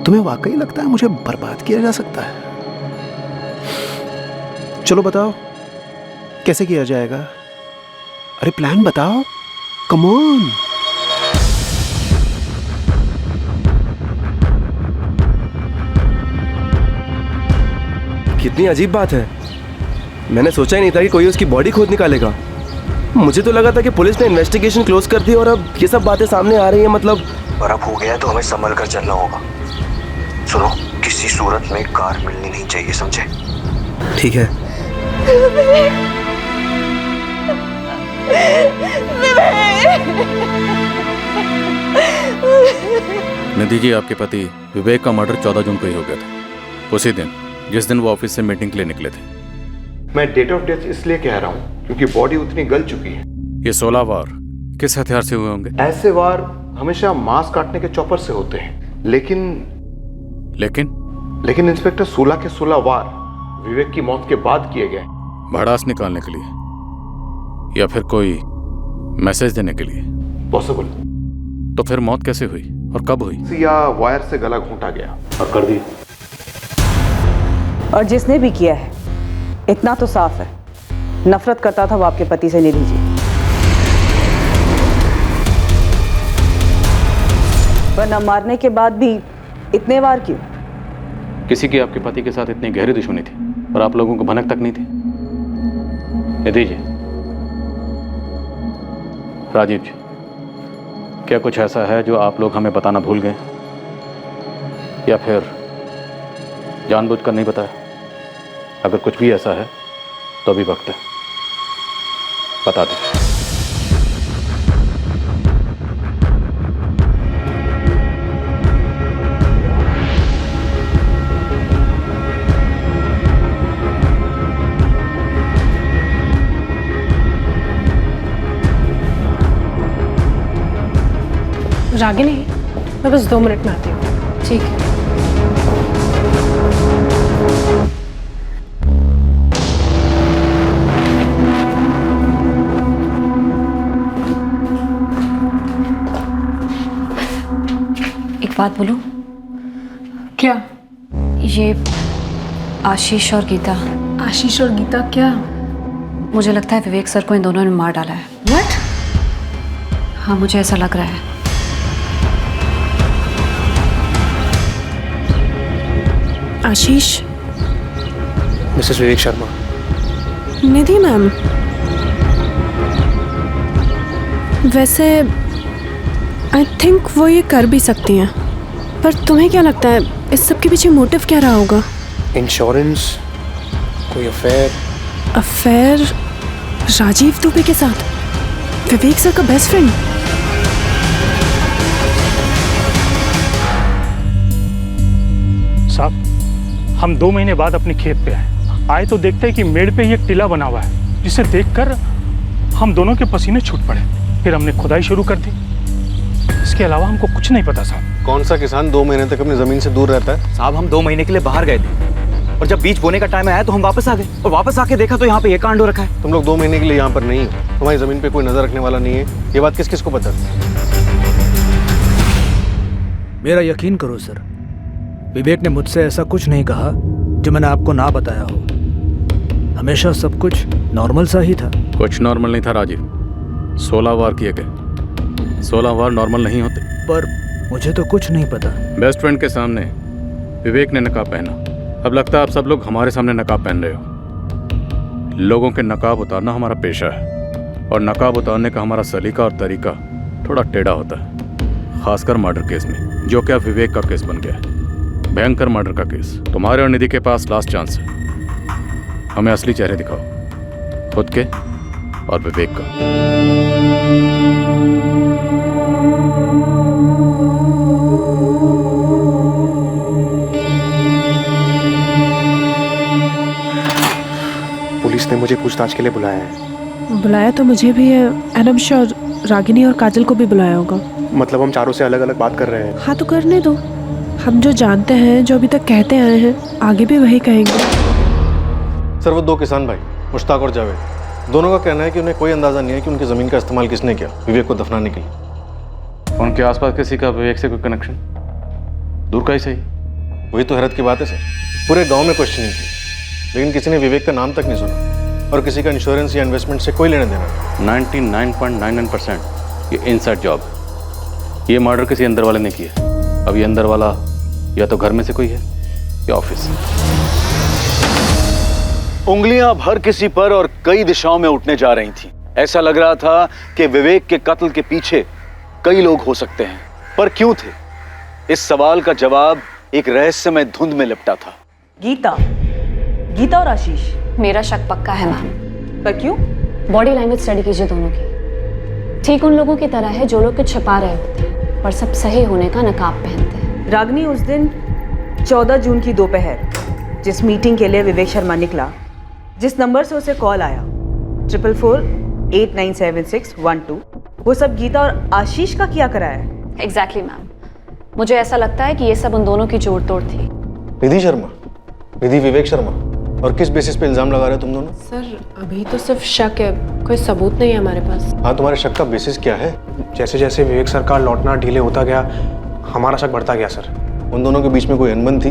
Speaker 6: तुम्हें वाकई लगता है मुझे बर्बाद किया जा सकता है? चलो बताओ कैसे किया जाएगा? अरे प्लान बताओ, कम ऑन।
Speaker 20: कितनी अजीब बात है। मैंने सोचा ही नहीं था कि कोई उसकी बॉडी खोद निकालेगा। मुझे तो लगा था कि पुलिस ने इन्वेस्टिगेशन क्लोज कर दी और अब ये सब बातें सामने आ रही हैं। मतलब
Speaker 22: और अब हो गया तो हमें संभल कर चलना होगा। सुनो, किसी सूरत में कार मिलनी नहीं चाहिए, समझे?
Speaker 20: ठीक है।
Speaker 19: निधि जी, आपके पति विवेक का मर्डर 14 जून को ही हो गया था, उसी दिन जिस दिन वो ऑफिस से मीटिंग के लिए निकले थे।
Speaker 8: मैं डेट ऑफ डेथ इसलिए कह रहा हूँ क्योंकि बॉडी उतनी गल चुकी है।
Speaker 19: ये 16 वार किस हथियार से हुए होंगे?
Speaker 8: ऐसे वार हमेशा मांस काटने के चॉपर से होते हैं, लेकिन इंस्पेक्टर 16 के 16 वार विवेक की मौत के बाद किए गए।
Speaker 19: भड़ास निकालने के लिए या फिर कोई मैसेज देने के लिए?
Speaker 8: पॉसिबल।
Speaker 19: तो फिर मौत कैसे हुई और कब हुई?
Speaker 8: या वायर से गला घोंटा गया और कर दी।
Speaker 7: और जिसने भी किया है, इतना तो साफ है, नफरत करता था वो आपके पति से, निधि जी। वरना मारने के बाद भी इतने वार क्यों?
Speaker 11: किसी की आपके पति के साथ इतनी गहरी दुश्मनी थी और आप लोगों को भनक तक नहीं थी? ये दीजिए। राजीव जी, क्या कुछ ऐसा है जो आप लोग हमें बताना भूल गए या फिर जानबूझकर नहीं बताया? अगर कुछ भी ऐसा है तो अभी वक्त है, बता दें।
Speaker 2: रागिनी, मैं बस 2 मिनट में आती हूँ।
Speaker 3: ठीक है। एक बात बोलूं?
Speaker 9: क्या?
Speaker 3: ये आशीष और गीता।
Speaker 9: आशीष और गीता क्या?
Speaker 3: मुझे लगता है विवेक सर को इन दोनों ने मार डाला है।
Speaker 9: What?
Speaker 3: हाँ, मुझे ऐसा लग रहा है।
Speaker 2: आशीष।
Speaker 8: मिसेस विवेक शर्मा।
Speaker 2: निधि मैम, वैसे आई थिंक वो ये कर भी सकती हैं, पर तुम्हें क्या लगता है इस सब के पीछे मोटिव क्या रहा होगा?
Speaker 8: इंश्योरेंस, कोई अफेयर?
Speaker 2: अफेयर राजीव दुबे के साथ? विवेक सर का बेस्ट फ्रेंड?
Speaker 13: साहब, हम 2 महीने बाद अपने खेत पे आए तो देखते हैं कि मेड़ पे एक टीला बना हुआ है, जिसे देखकर हम दोनों के पसीने छूट पड़े। फिर हमने खुदाई शुरू कर दी। इसके अलावा हमको कुछ नहीं पता साहब।
Speaker 10: कौन सा किसान 2 महीने तक अपनी जमीन से दूर रहता है?
Speaker 21: साहब, हम 2 महीने के लिए बाहर गए थे और जब बीज बोने का टाइम आया तो हम वापस आ गए और वापस आके देखा तो यहाँ पे ये कांड हो रखा है।
Speaker 10: तुम लोग 2 महीने के लिए यहाँ पर नहीं हो, तुम्हारी जमीन पे कोई नजर रखने वाला नहीं है। ये बात किस किस को पता है?
Speaker 15: मेरा यकीन करो सर, विवेक ने मुझसे ऐसा कुछ नहीं कहा जो मैंने आपको ना बताया हो। हमेशा सब कुछ नॉर्मल सा ही था।
Speaker 19: कुछ नॉर्मल नहीं था राजीव। 16 वार किए गए। 16 वार नॉर्मल नहीं होते।
Speaker 15: पर मुझे तो कुछ नहीं पता।
Speaker 19: बेस्ट फ्रेंड के सामने विवेक ने नकाब पहना। अब लगता है आप सब लोग हमारे सामने नकाब पहन रहे हो। लोगों के नकाब उतारना हमारा पेशा है और नकाब उतारने का हमारा सलीका और तरीका थोड़ा टेढ़ा होता है, खासकर मर्डर केस में, जो कि अब विवेक का केस बन गया है। भयंकर मर्डर का केस। तुम्हारे और निधि के पास लास्ट चांस है। हमें असली चेहरे दिखाओ, खुद के और विवेक का।
Speaker 8: पुलिस ने मुझे पूछताछ के लिए बुलाया है।
Speaker 2: बुलाया तो मुझे भी है, and I am sure Ragini और काजल को भी बुलाया होगा।
Speaker 8: मतलब हम चारों से अलग अलग बात कर रहे हैं?
Speaker 2: हाँ, तो करने दो। हम जो जानते हैं, जो अभी तक कहते आए हैं, आगे भी वही कहेंगे।
Speaker 10: सर, वो 2 किसान भाई मुश्ताक और जावेद, दोनों का कहना है कि उन्हें कोई अंदाजा नहीं है कि उनकी जमीन का इस्तेमाल किसने किया विवेक को दफनाने के लिए।
Speaker 11: उनके आसपास किसी का विवेक से कोई कनेक्शन? दूर का ही सही।
Speaker 10: वही तो हैरत की बात है सर। पूरे गांव में क्वेश्चनिंग थी, लेकिन किसी ने विवेक का नाम तक नहीं सुना और किसी का इंश्योरेंस या इन्वेस्टमेंट से कोई लेना देना।
Speaker 11: 99.99% ये इनसाइड जॉब। ये मर्डर किसी अंदर वाले ने किया। अब ये अंदर वाला या तो घर में से कोई है या ऑफिस।
Speaker 1: उंगलियां अब हर किसी पर और कई दिशाओं में उठने जा रही थीं। ऐसा लग रहा था कि विवेक के कत्ल के पीछे कई लोग हो सकते हैं, पर क्यों थे? इस सवाल का जवाब एक रहस्यमय धुंध में लिपटा था।
Speaker 12: गीता और आशीष?
Speaker 3: मेरा शक पक्का है मैम।
Speaker 12: पर क्यों?
Speaker 3: बॉडी लैंग्वेज स्टडी कीजिए दोनों की। ठीक उन लोगों की तरह है जो लोग कुछ छिपा रहे होते हैं पर सब सही होने का नकाब पहनते हैं।
Speaker 12: रागिनी, उस दिन 14 जून की दोपहर जिस मीटिंग के लिए विवेक शर्मा निकला, जिस नंबर से उसे कॉल आया 4448976112, वो सब गीता और आशीष का किया करा है।
Speaker 3: Exactly ma'am. मुझे ऐसा लगता है कि ये सब उन दोनों की जोड़ तोड़ थी।
Speaker 10: निधि शर्मा, निधि विवेक शर्मा, और किस बेसिस पे इल्जाम लगा रहे हो तुम दोनों?
Speaker 2: सर, अभी तो सिर्फ शक है, कोई सबूत नहीं है हमारे पास।
Speaker 10: हाँ, तुम्हारे शक का बेसिस क्या है?
Speaker 8: जैसे जैसे विवेक सर का लौटना डिले होता गया, हमारा शक बढ़ता गया सर।
Speaker 10: उन दोनों के बीच में कोई अनबन थी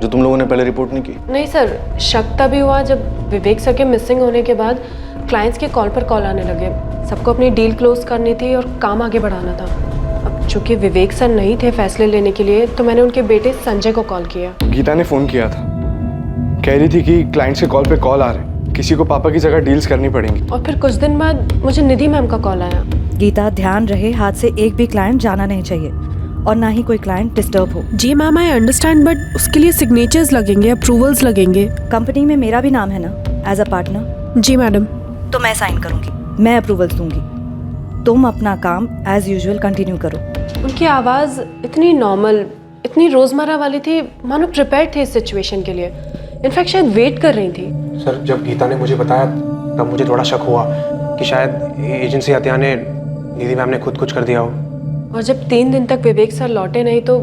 Speaker 10: जो तुम लोगों ने पहले रिपोर्ट नहीं की?
Speaker 2: नहीं सर, शक तभी हुआ जब विवेक सर के मिसिंग होने के बाद क्लाइंट्स के कॉल पर कॉल आने लगे। सबको अपनी डील क्लोज करनी थी और काम आगे बढ़ाना था। अब चूंकि विवेक सर नहीं थे फैसले लेने के लिए, तो मैंने उनके बेटे संजय को कॉल किया।
Speaker 5: गीता ने फ़ोन किया था, कह रही थी कि क्लाइंट से कॉल पे कॉल आ रहे हैं, किसी को पापा की जगह डील्स करनी पड़ेंगी।
Speaker 2: और फिर कुछ दिन बाद मुझे निधि मैम का कॉल आया।
Speaker 12: गीता, ध्यान रहे, हाथ से एक भी क्लाइंट जाना नहीं चाहिए और ना ही कोई क्लाइंट डिस्टर्ब हो।
Speaker 2: जी मैम, आई अंडरस्टैंड, बट उसके लिए सिग्नेचर्स लगेंगे, अप्रूवल्स लगेंगे।
Speaker 12: कंपनी में मेरा भी नाम है ना एज अ पार्टनर।
Speaker 2: जी मैडम।
Speaker 12: तो मैं साइन करूंगी, मैं अप्रूवल्स दूंगी। तुम अपना काम एज यूजुअल कंटिन्यू करो।
Speaker 2: उनकी आवाज़ इतनी नॉर्मल, इतनी रोज़मर्रा वाली थी, मानो प्रिपेयर थे इस सिचुएशन के लिए। इनफैक्ट शायद वेट कर रही थी।
Speaker 8: सर, जब गीता ने मुझे बताया तब मुझे थोड़ा शक हुआ कि शायद एजेंसी हत्या ने निधि मैम ने खुद कुछ कर दिया हो।
Speaker 2: और जब 3 दिन तक विवेक सर लौटे नहीं, तो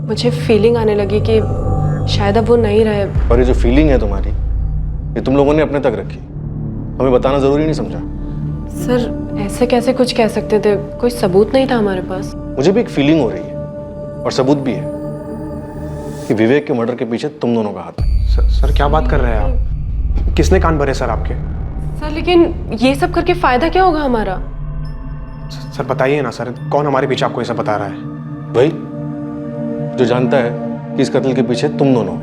Speaker 2: मुझे फीलिंग आने लगी कि शायद अब वो नहीं रहे।
Speaker 10: और ये जो फीलिंग है तुम्हारी, ये तुम लोगों ने अपने तक रखी, हमें बताना जरूरी नहीं समझा?
Speaker 2: सर, ऐसे कैसे कुछ कह सकते थे? कोई सबूत नहीं था हमारे पास।
Speaker 10: मुझे भी एक फीलिंग हो रही है और सबूत भी है कि विवेक के मर्डर के पीछे तुम दोनों का हाथ है।
Speaker 8: सर क्या बात कर रहे हैं आप? किसने कान भरे सर आपके?
Speaker 2: सर लेकिन ये सब करके फायदा क्या होगा हमारा?
Speaker 8: सर बताइए ना सर, कौन हमारे पीछे आपको ये सब बता रहा है?
Speaker 10: भाई, जो जानता है कि इस कत्ल के पीछे तुम दोनों हो।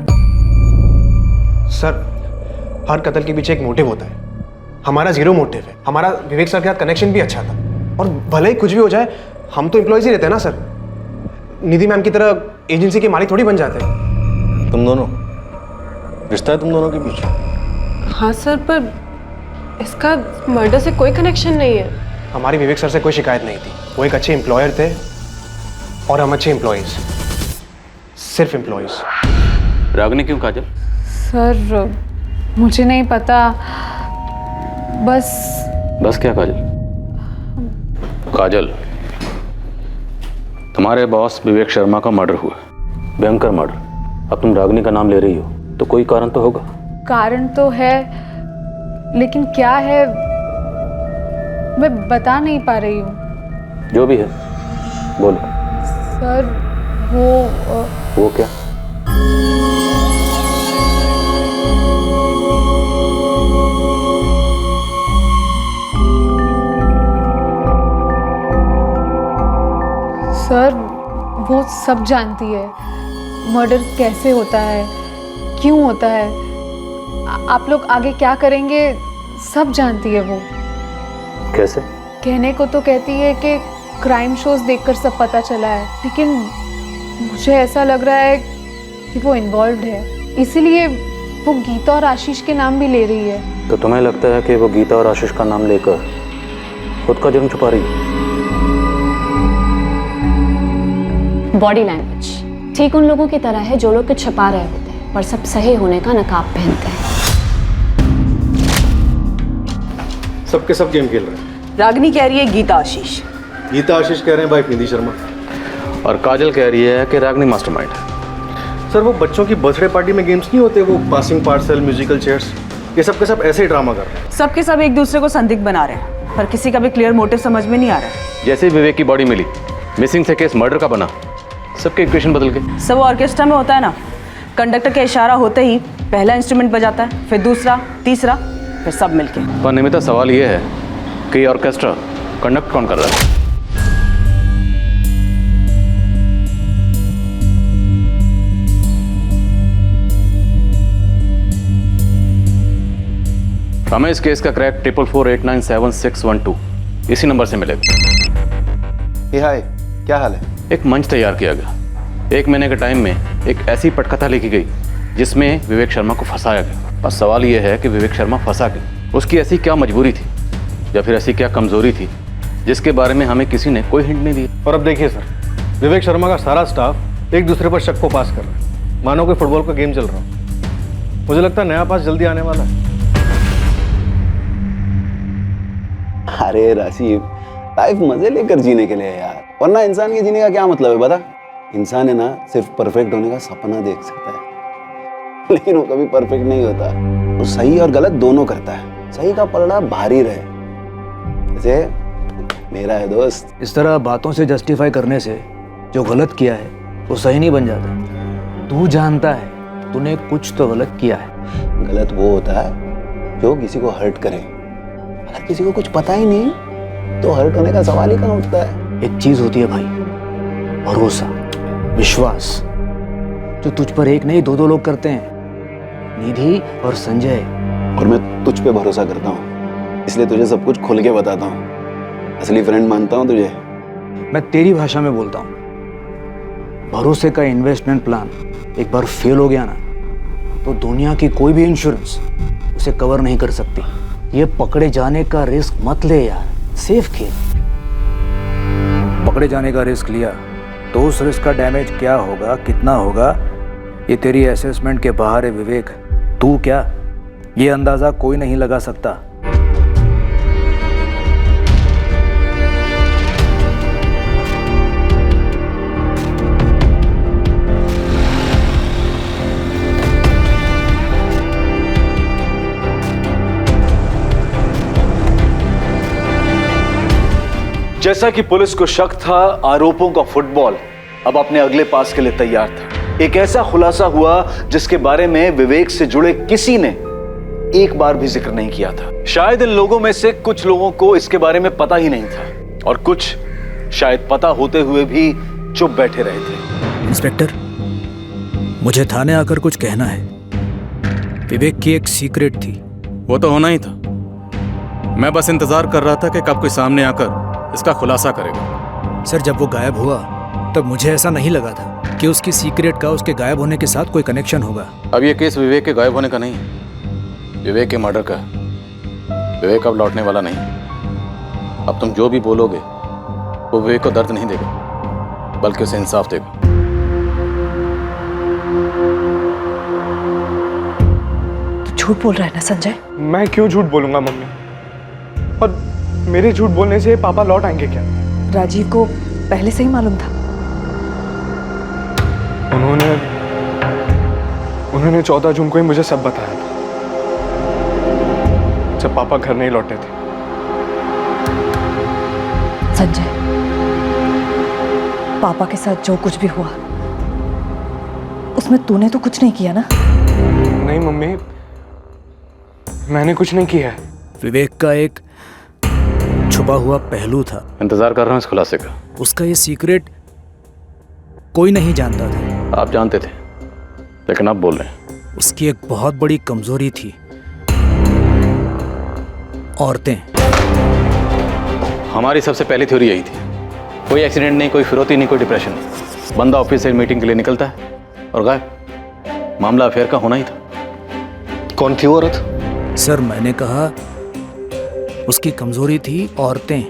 Speaker 8: सर, हर कत्ल के पीछे एक मोटिव होता है। हमारा जीरो मोटिव है। हमारा विवेक सर के साथ कनेक्शन भी अच्छा था, और भले ही कुछ भी हो जाए, हम तो एम्प्लॉयज ही रहते हैं ना सर। निधि मैम की तरह एजेंसी के मालिक थोड़ी बन जाते हैं।
Speaker 10: तुम दोनों, रिश्ता है तुम दोनों के पीछे?
Speaker 2: हाँ सर, पर इसका मर्डर से कोई कनेक्शन नहीं है।
Speaker 8: हमारी विवेक सर से कोई शिकायत नहीं थी। वो एक अच्छे एम्प्लॉयर थे और हम अच्छे एम्प्लॉयज, सिर्फ एम्प्लॉयज।
Speaker 11: रागनी क्यों काजल?
Speaker 9: सर मुझे नहीं पता, बस
Speaker 11: क्या काजल? काजल, तुम्हारे बॉस विवेक शर्मा का मर्डर हुआ, भयंकर मर्डर। अब तुम रागनी का नाम ले रही हो तो कोई कारण तो होगा।
Speaker 9: कारण तो है, लेकिन क्या है मैं बता नहीं पा रही हूँ।
Speaker 11: जो भी है बोलो।
Speaker 9: सर
Speaker 11: वो क्या?
Speaker 9: सर वो सब जानती है, मर्डर कैसे होता है, क्यों होता है, आप लोग आगे क्या करेंगे, सब जानती है वो।
Speaker 11: कैसे?
Speaker 9: कहने को तो कहती है कि क्राइम शोज देखकर सब पता चला है, लेकिन मुझे ऐसा लग रहा है कि वो इन्वॉल्व्ड है, इसीलिए वो गीता और आशीष के नाम भी ले रही है।
Speaker 11: तो तुम्हें लगता है कि वो गीता और आशीष का नाम लेकर खुद का जुर्म छुपा रही है?
Speaker 3: बॉडी लैंग्वेज ठीक उन लोगों की तरह है जो लोग कुछ छुपा रहे होते हैं पर सब सही होने का नकाब पहनते हैं।
Speaker 10: सबके सब गेम खेल रहे हैं।
Speaker 7: रागनी कह रही है गीता आशीष।
Speaker 10: गीता आशीष कह रहे हैं वाइफ निधि शर्मा।
Speaker 11: और काजल कह रही है कि रागनी मास्टरमाइंड है।
Speaker 10: सर, वो बच्चों की बर्थडे पार्टी में गेम्स नहीं होते, वो पासिंग पार्सल, म्यूजिकल चेयर्स, ये सब के सब ऐसे ही ड्रामा कर रहे हैं।
Speaker 7: सबके सब एक दूसरे को संदिग्ध बना रहे हैं, पर किसी का भी क्लियर मोटिव समझ में नहीं आ रहा है।
Speaker 11: जैसे ही विवेक की बॉडी मिली, मिसिंग से केस मर्डर का बना, सबके इक्वेशन बदल गए।
Speaker 7: सब ऑर्केस्ट्रा में होता है ना, कंडक्टर का इशारा होते ही पहला इंस्ट्रूमेंट बजाता है, फिर दूसरा, तीसरा, फिर सब मिलके।
Speaker 11: पर निमिता, सवाल ये है कि ऑर्केस्ट्रा कंडक्ट कौन कर रहा है? हमें इस केस का क्रैक 4448976112 इसी नंबर से मिलेगा।
Speaker 6: हाय, क्या हाल है?
Speaker 11: एक मंच तैयार किया गया। 1 महीने के टाइम में एक ऐसी पटकथा लिखी गई जिसमें विवेक शर्मा को फंसाया गया। और सवाल यह है कि विवेक शर्मा फंसा गया, उसकी ऐसी क्या मजबूरी थी या फिर ऐसी क्या कमजोरी थी जिसके बारे में हमें किसी ने कोई हिंट नहीं दिया।
Speaker 10: और अब देखिए सर, विवेक शर्मा का सारा स्टाफ एक दूसरे पर शक को पास कर रहा है, मानो कोई फुटबॉल का गेम चल रहा हो। मुझे लगता है नया पास जल्दी आने वाला है।
Speaker 6: अरे राशिद, लाइफ मजे लेकर जीने के लिए यार, वरना इंसान के जीने का क्या मतलब है बता? इंसान है ना, सिर्फ परफेक्ट होने का सपना देख सकता है, लेकिन वो कभी परफेक्ट नहीं होता। वो सही और गलत दोनों करता है, सही का पलड़ा भारी रहे। जैसे मेरा है दोस्त।
Speaker 15: इस तरह बातों से जस्टिफाई करने से जो गलत किया है वो सही नहीं बन जाता। तू जानता है तूने कुछ तो गलत किया है।
Speaker 6: गलत वो होता है जो किसी को हर्ट करे। अगर किसी को कुछ पता ही नहीं तो हर्ट होने का सवाल ही कहाँ उठता है।
Speaker 15: एक चीज होती है भाई, भरोसा, विश्वास, जो तुझ पर एक नहीं दो लोग करते हैं, निधि और संजय।
Speaker 6: और मैं तुझ पे भरोसा करता हूँ, इसलिए तुझे सब कुछ खुल के बताता हूँ। असली फ्रेंड मानता हूँ तुझे।
Speaker 15: मैं तेरी भाषा में बोलता हूँ, भरोसे का इन्वेस्टमेंट प्लान एक बार फेल हो गया ना, तो दुनिया की कोई भी इंश्योरेंस उसे कवर नहीं कर सकती। ये पकड़े जाने का रिस्क मत ले यार, सेफ खेल। पकड़े जाने का रिस्क लिया तो उस रिस्क का डैमेज क्या होगा, कितना होगा, ये तेरी असेसमेंट के बाहर है विवेक। तू क्या, ये अंदाजा कोई नहीं लगा सकता।
Speaker 1: जैसा कि पुलिस को शक था, आरोपों का फुटबॉल अब अपने अगले पास के लिए तैयार था। एक ऐसा खुलासा हुआ जिसके बारे में विवेक से जुड़े किसी ने एक बार भी जिक्र नहीं किया था। शायद इन लोगों में से कुछ लोगों को इसके बारे में पता ही नहीं था और कुछ शायद पता होते हुए भी चुप बैठे रहे थे।
Speaker 15: इंस्पेक्टर, मुझे थाने आकर कुछ कहना है। विवेक की एक सीक्रेट थी।
Speaker 19: वो तो होना ही था। मैं बस इंतजार कर रहा था कि कब कोई सामने आकर इसका खुलासा करेगा।
Speaker 15: सर, जब वो गायब हुआ तब मुझे ऐसा नहीं लगा था कि उसकी सीक्रेट का उसके गायब होने के साथ कोई कनेक्शन होगा।
Speaker 19: अब ये केस विवेक के गायब होने का नहीं है, विवेक के मर्डर का है। विवेक अब लौटने वाला नहीं। अब तुम जो भी बोलोगे वो विवेक को दर्द नहीं देगा, बल्कि उसे इंसाफ देगा।
Speaker 12: तू झूठ बोल रहा है ना संजय?
Speaker 5: मैं क्यों झूठ बोलूंगा मम्मी? और मेरे झूठ बोलने से पापा लौट आएंगे क्या?
Speaker 12: राजीव को पहले से ही मालूम था।
Speaker 5: उन्होंने 14 जून को ही मुझे सब बताया था, जब पापा घर नहीं लौटे थे।
Speaker 12: संजय, पापा के साथ जो कुछ भी हुआ उसमें तूने तो कुछ नहीं किया ना?
Speaker 5: नहीं मम्मी, मैंने कुछ नहीं किया है।
Speaker 15: विवेक का एक छुपा हुआ पहलू था।
Speaker 19: इंतजार कर रहा हूँ इस खुलासे का।
Speaker 15: उसका ये सीक्रेट कोई नहीं जानता था।
Speaker 19: आप जानते थे, लेकिन आप बोल रहे हैं।
Speaker 15: उसकी एक बहुत बड़ी कमजोरी थी, औरतें।
Speaker 19: हमारी सबसे पहली थ्योरी यही थी। कोई एक्सीडेंट नहीं, कोई फिरौती नहीं, कोई डिप्रेशन नहीं। बंदा ऑफिस से मीटिंग के लिए निकलता है और गायब। मामला अफेयर का होना ही था।
Speaker 10: कौन थी वो औरत?
Speaker 15: सर, मैंने कहा उसकी कमजोरी थी औरतें,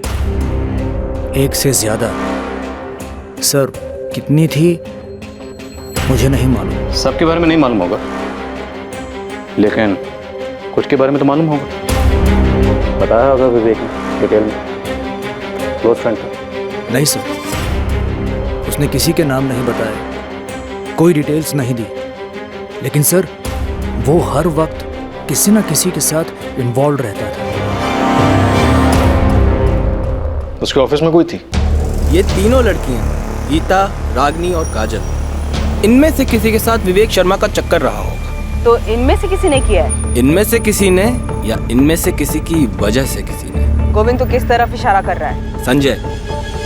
Speaker 15: एक से ज्यादा। सर, कितनी थी मुझे नहीं मालूम।
Speaker 19: सबके बारे में नहीं मालूम होगा, लेकिन कुछ के बारे में तो मालूम होगा। बताया होगा विवेक ने डिटेल में। क्लोज फ्रेंड था?
Speaker 15: नहीं सर, उसने किसी के नाम नहीं बताए, कोई डिटेल्स नहीं दी। लेकिन सर, वो हर वक्त किसी न किसी के साथ इन्वॉल्व रहता था।
Speaker 10: उसके ऑफिस में कोई थी?
Speaker 20: ये तीनों लड़कियां, गीता, रागनी और काजल, इनमें से किसी के साथ विवेक शर्मा का चक्कर रहा होगा।
Speaker 7: तो इनमें से किसी ने किया है?
Speaker 20: इनमें से किसी ने, या इनमें से किसी की वजह से किसी ने।
Speaker 7: गोविंद तो किस तरफ इशारा कर रहा है?
Speaker 20: संजय,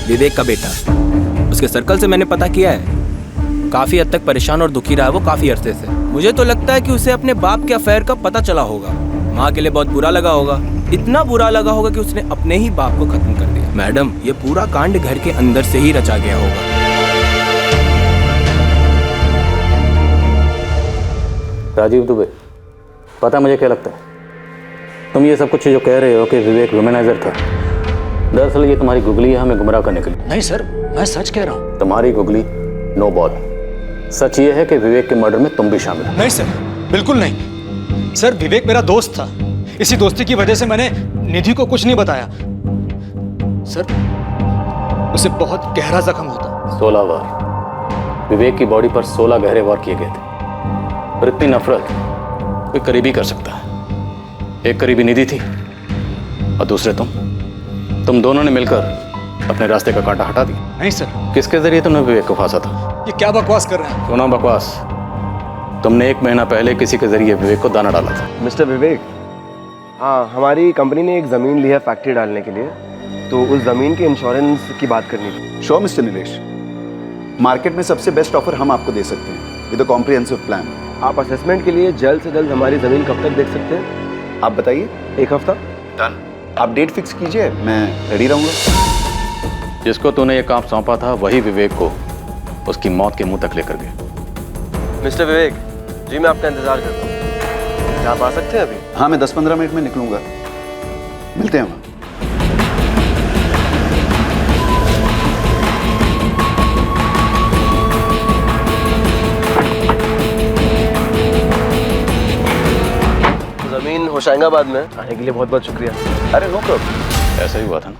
Speaker 20: विवेक का बेटा। उसके सर्कल से मैंने पता किया है, काफी हद तक परेशान और दुखी रहा है वो काफी अरसे से। मुझे तो लगता है कि उसे अपने बाप के अफेयर का पता चला होगा। माँ के लिए बहुत बुरा लगा होगा, इतना बुरा लगा होगा कि उसने अपने ही बाप को खत्म कर दिया। मैडम, ये पूरा कांड घर के अंदर से ही रचा गया होगा।
Speaker 11: राजीव दुबे, पता मुझे क्या लगता है? तुम ये सब कुछ जो कह रहे हो कि विवेक वुमेनाइजर था, दरअसल ये तुम्हारी गुगली है हमें गुमराह करने के लिए।
Speaker 15: नहीं सर, मैं सच कह रहा हूँ।
Speaker 11: तुम्हारी गुगली नो बॉल। सच ये है कि विवेक के मर्डर में तुम भी शामिल हो।
Speaker 15: नहीं सर, बिल्कुल नहीं। सर, विवेक मेरा दोस्त था। इसी दोस्ती की वजह से मैंने निधि को कुछ नहीं बताया। सर, उसे बहुत गहरा जख्म होता।
Speaker 11: 16 वार विवेक की बॉडी पर 16 गहरे वार किए गए थे। और इतनी नफरत कोई करीबी कर सकता है। एक करीबी निधि थी और दूसरे तुम दोनों ने मिलकर अपने रास्ते का कांटा हटा दिया।
Speaker 15: नहीं सर।
Speaker 11: किसके जरिए तुमने विवेक को फांसा था?
Speaker 15: ये क्या बकवास कर रहे हैं?
Speaker 11: सुनो बकवास, तुमने 1 महीना पहले किसी के जरिए विवेक को दाना डाला था।
Speaker 20: मिस्टर विवेक, हाँ, हमारी कंपनी ने एक ज़मीन ली है फैक्ट्री डालने के लिए, तो उस ज़मीन के इंश्योरेंस की बात करनी थी।
Speaker 1: श्योर मिस्टर नीलेश,
Speaker 6: मार्केट में सबसे बेस्ट ऑफर हम आपको दे सकते हैं विद अ कॉम्प्रिहेंसिव प्लान।
Speaker 14: आप असेसमेंट के लिए जल्द से जल्द हमारी ज़मीन कब तक देख सकते हैं?
Speaker 6: आप बताइए।
Speaker 14: 1 हफ्ता।
Speaker 6: डन। आप डेट फिक्स कीजिए, मैं रेडी रहूँगा।
Speaker 19: जिसको तूने ये काम सौंपा था वही विवेक को उसकी मौत के मुंह तक लेकर गया।
Speaker 14: मिस्टर विवेक जी, मैं आपका इंतजार करता हूँ। क्या आप आ सकते हैं अभी?
Speaker 6: हाँ, मैं 10-15 मिनट में निकलूंगा। मिलते हैं वहाँ।
Speaker 14: ज़मीन होशंगाबाद में आने के लिए बहुत बहुत शुक्रिया।
Speaker 6: अरे नो प्रॉब्लम।
Speaker 19: ऐसा ही हुआ था ना।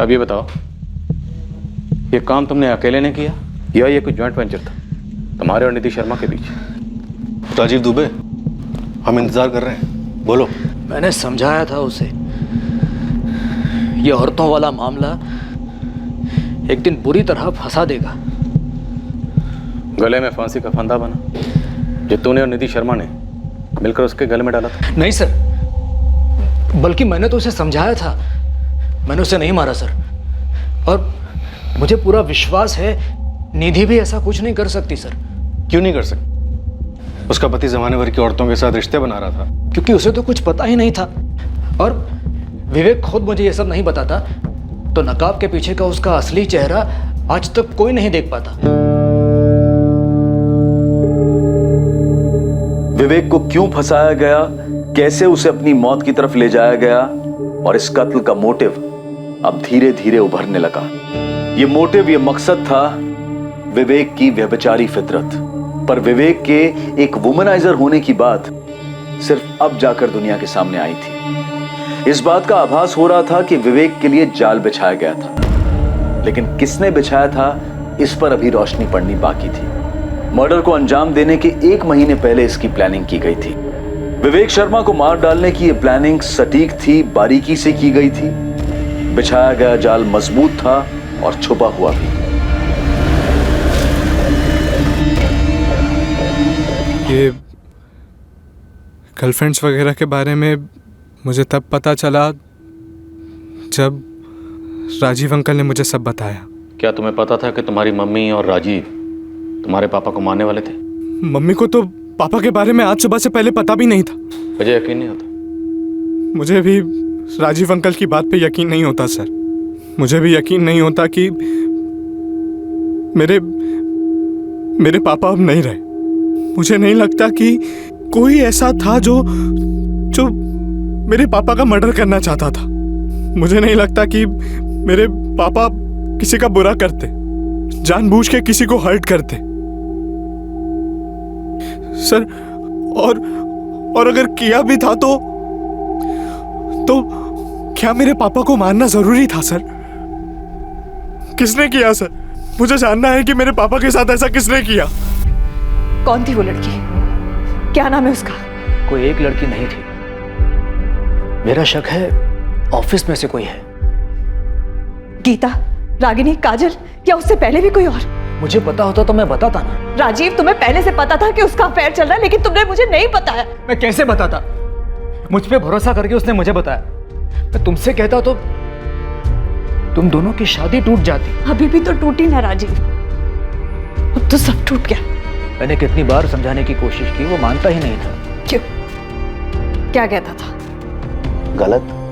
Speaker 19: अब ये बताओ, ये काम तुमने अकेले ने किया या ये कोई जॉइंट वेंचर था तुम्हारे और निधि शर्मा के बीच?
Speaker 10: राजीव दुबे, हम इंतजार कर रहे हैं, बोलो।
Speaker 15: मैंने समझाया था उसे, ये औरतों वाला मामला एक दिन बुरी तरह फंसा देगा।
Speaker 19: गले में फांसी का फंदा बना जो तूने और निधि शर्मा ने मिलकर उसके गले में डाला था।
Speaker 15: नहीं सर, बल्कि मैंने तो उसे समझाया था, मैंने उसे नहीं मारा सर। और मुझे पूरा विश्वास है निधि भी ऐसा कुछ नहीं कर सकती सर।
Speaker 10: क्यों नहीं कर सकती? उसका पति जमाने भर की औरतों के साथ रिश्ते बना रहा था।
Speaker 15: क्योंकि उसे तो कुछ पता ही नहीं था, और विवेक खुद मुझे ये सब नहीं बताता तो नकाब के पीछे का उसका असली चेहरा आज तक कोई नहीं देख पाता।
Speaker 1: विवेक को क्यों फंसाया गया, कैसे उसे अपनी मौत की तरफ ले जाया गया, और इस कत्ल का मोटिव अब धीरे धीरे उभरने लगा। ये मोटिव, ये मकसद था विवेक की व्यभिचारी फितरत। पर विवेक के एक वुमनाइजर होने की बात सिर्फ अब जाकर दुनिया के सामने आई थी। इस बात का आभास हो रहा था कि विवेक के लिए जाल बिछाया गया था, लेकिन किसने बिछाया था इस पर अभी रोशनी पड़नी बाकी थी। मर्डर को अंजाम देने के 1 महीने पहले इसकी प्लानिंग की गई थी। विवेक शर्मा को मार डालने की यह प्लानिंग सटीक थी, बारीकी से की गई थी। बिछाया गया जाल मजबूत था और छुपा हुआ भी।
Speaker 5: ये गर्लफ्रेंड्स वगैरह के बारे में मुझे तब पता चला जब राजीव अंकल ने मुझे सब बताया।
Speaker 19: क्या तुम्हें पता था कि तुम्हारी मम्मी और राजीव तुम्हारे पापा को मारने वाले थे?
Speaker 5: मम्मी को तो पापा के बारे में आज सुबह से पहले पता भी नहीं था।
Speaker 19: मुझे यकीन नहीं होता।
Speaker 5: मुझे भी राजीव अंकल की बात पे यकीन नहीं होता सर। मुझे भी यकीन नहीं होता कि मेरे पापा अब नहीं रहे। मुझे नहीं लगता कि कोई ऐसा था जो मेरे पापा का मर्डर करना चाहता था। मुझे नहीं लगता कि मेरे पापा किसी का बुरा करते, जानबूझ के किसी को हर्ट करते सर। और अगर किया भी था तो क्या मेरे पापा को मारना जरूरी था सर? किसने किया सर? मुझे जानना है कि मेरे पापा के साथ ऐसा किसने किया।
Speaker 3: कौन थी वो लड़की? क्या नाम है उसका?
Speaker 15: कोई एक लड़की नहीं थी, मेरा शक है ऑफिस में से कोई है।
Speaker 3: गीता, रागिनी, काजल, या उससे पहले भी कोई और?
Speaker 15: मुझे पता होता तो मैं बताता ना।
Speaker 3: राजीव, तुम्हें पहले से पता था कि उसका अफेयर चल रहा है, लेकिन तुमने मुझे नहीं बताया।
Speaker 15: मैं कैसे बताता? मुझ पे भरोसा करके उसने मुझे बताया। मैं तुमसे कहता तो तुम दोनों की शादी टूट जाती।
Speaker 3: अभी भी तो टूटी ना राजीव, अब तो सब टूट गया।
Speaker 15: मैंने कितनी बार समझाने की कोशिश की, वो मानता ही नहीं था।
Speaker 3: क्यों? क्या कहता था?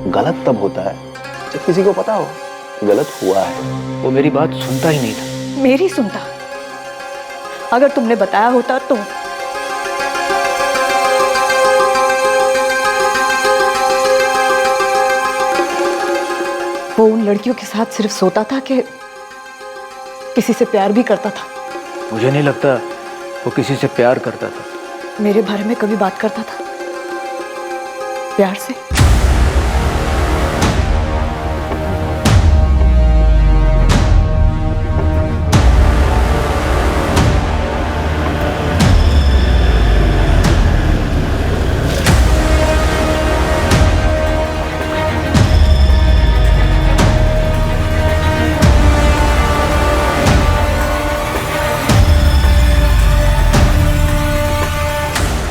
Speaker 6: गलत तब होता है जब किसी को पता हो गलत हुआ है।
Speaker 15: वो मेरी बात सुनता ही नहीं था।
Speaker 3: मेरी सुनता? अगर तुमने बताया होता तो। वो उन लड़कियों के साथ सिर्फ सोता था कि किसी से प्यार भी करता था?
Speaker 15: मुझे नहीं लगता वो किसी से प्यार करता था।
Speaker 3: मेरे बारे में कभी बात करता था प्यार से?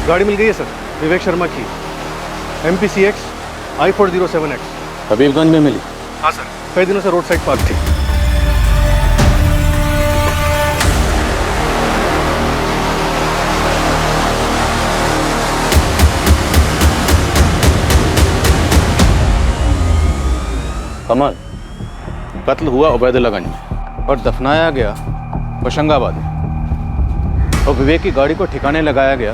Speaker 10: गाड़ी मिल गई है सर, विवेक शर्मा की, MPCX I407X।
Speaker 19: हबीबगंज में मिली?
Speaker 10: हाँ सर, कई दिनों से रोड साइड पार्क थी।
Speaker 19: कमल, कत्ल हुआ उबैदुल्लागंज में और दफनाया गया होशंगाबाद में, और विवेक की गाड़ी को ठिकाने लगाया गया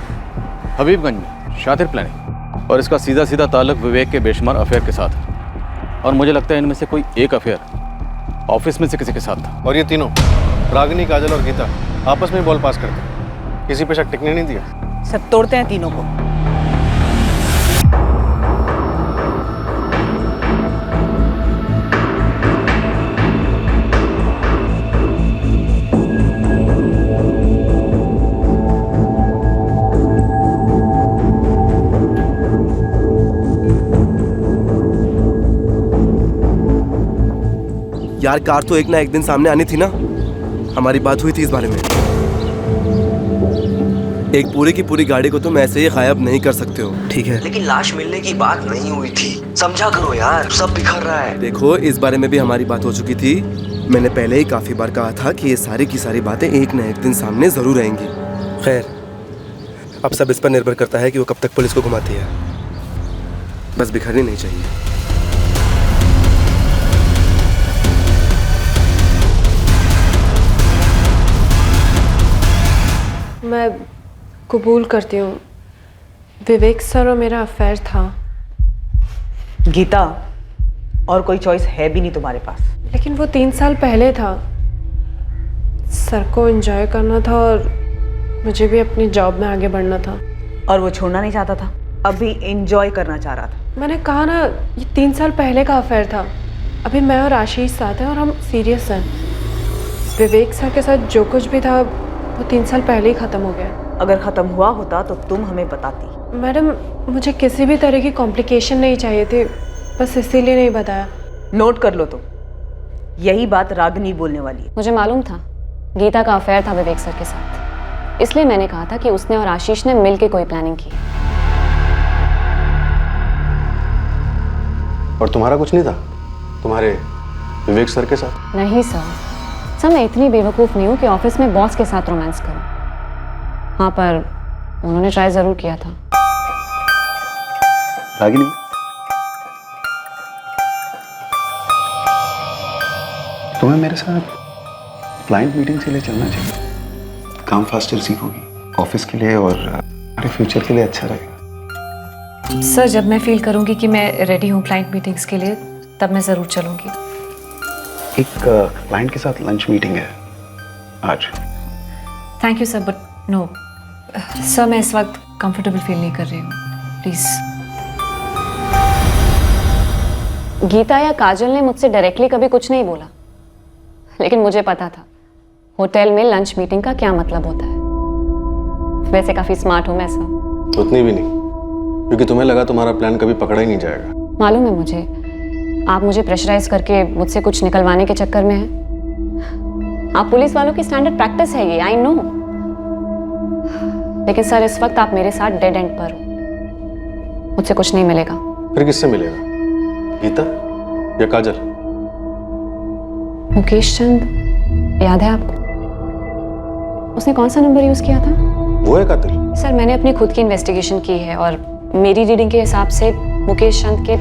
Speaker 19: हबीबगंज में, शातिर प्लानिंग। और इसका सीधा सीधा ताल्लुक विवेक के बेशुमार अफेयर के साथ है, और मुझे लगता है इनमें से कोई एक अफेयर ऑफिस में से किसी के साथ था।
Speaker 10: और ये तीनों रागिनी, काजल और गीता आपस में बॉल पास करते हैं, किसी पे शक टिकने नहीं दिया।
Speaker 7: सब तोड़ते हैं तीनों को।
Speaker 22: यार कार तो एक ना एक दिन सामने आनी थी ना, हमारी बात हुई थी इस बारे में। एक पूरी की पूरी गाड़ी को तुम ऐसे ही गायब नहीं कर सकते हो, ठीक है? लेकिन लाश मिलने की बात नहीं हुई थी, समझा करो यार, सब बिखर रहा है। देखो इस बारे में भी हमारी बात हो चुकी थी, मैंने पहले ही काफी बार कहा था कि ये सारी की सारी बातें एक न एक दिन सामने जरूर आएंगी। खैर अब सब इस पर निर्भर करता है कि वो कब तक पुलिस को घुमाती है, बस बिखरनी नहीं चाहिए।
Speaker 2: मैं कबूल करती हूँ, विवेक सर और मेरा अफेयर था।
Speaker 7: गीता, और कोई चॉइस है भी नहीं तुम्हारे पास।
Speaker 2: लेकिन वो 3 साल पहले था। सर को एंजॉय करना था और मुझे भी अपनी जॉब में आगे बढ़ना था।
Speaker 7: और वो छोड़ना नहीं चाहता था, अभी एंजॉय करना चाह रहा था।
Speaker 2: मैंने कहा ना, ये 3 साल पहले का अफेयर था। अभी मैं और आशीष साथ हैं और हम सीरियस हैं। विवेक सर के साथ जो कुछ भी था वो 3 साल पहले ही ख़त्म हो गया।
Speaker 7: अगर ख़त्म हुआ होता तो तुम हमें बताती।
Speaker 2: मैडम, मुझे किसी भी तरह की कॉम्प्लिकेशन नहीं चाहिए थी, बस इसीलिए नहीं बताया।
Speaker 7: नोट कर लो, तो यही बात रागिनी बोलने वाली है।
Speaker 3: मुझे मालूम था गीता का अफेयर था विवेक सर के साथ, इसलिए मैंने कहा था कि उसने और आशीष ने मिल के कोई प्लानिंग की।
Speaker 10: और तुम्हारा कुछ नहीं था तुम्हारे विवेक सर के साथ?
Speaker 3: नहीं सर, मैं इतनी बेवकूफ़ नहीं हूँ कि ऑफिस में बॉस के साथ रोमांस करूँ। हाँ, पर उन्होंने ट्राई ज़रूर किया था।
Speaker 6: रागिनी, तुम्हें मेरे साथ क्लाइंट मीटिंग के लिए चलना चाहिए। काम फास्टर सीखोगी, ऑफिस के लिए और हमारे फ्यूचर के लिए अच्छा रहेगा।
Speaker 3: सर, जब मैं फील करूँगी कि मैं रेडी हूँ क्लाइंट मीटिंग्स के लिए, तब मैं ज़रूर चलूँगी।
Speaker 6: एक क्लाइंट के साथ लंच मीटिंग है आज।
Speaker 3: Thank you sir, but no sir, मैं इस वक्त कंफर्टेबल फील नहीं कर रही हूँ, प्लीज़। गीता या काजल ने मुझसे डायरेक्टली कभी कुछ नहीं बोला, लेकिन मुझे पता था होटल में लंच मीटिंग का क्या मतलब होता है। वैसे काफ़ी स्मार्ट हूँ मैं सर।
Speaker 10: उतनी भी नहीं, क्योंकि तुम्हें लगा तुम्हारा प्लान कभी पकड़ा ही नहीं जाएगा।
Speaker 3: मालूम है मुझे, आप मुझे प्रेशराइज करके मुझसे कुछ निकलवाने के चक्कर में हैं। आप पुलिस वालों की स्टैंडर्ड प्रैक्टिस है ये, आई नो। लेकिन सर, इस वक्त आप मेरे साथ डेड एंड पर हो, मुझसे कुछ नहीं मिलेगा।
Speaker 10: फिर किससे मिलेगा? गीता या काजल?
Speaker 3: मुकेश चंद, याद है आपको? उसने कौन सा नंबर यूज किया था?
Speaker 10: वो है कातिल?
Speaker 3: सर, मैंने अपनी खुद की इन्वेस्टिगेशन की है और मेरी रीडिंग के हिसाब से मुकेश चंद के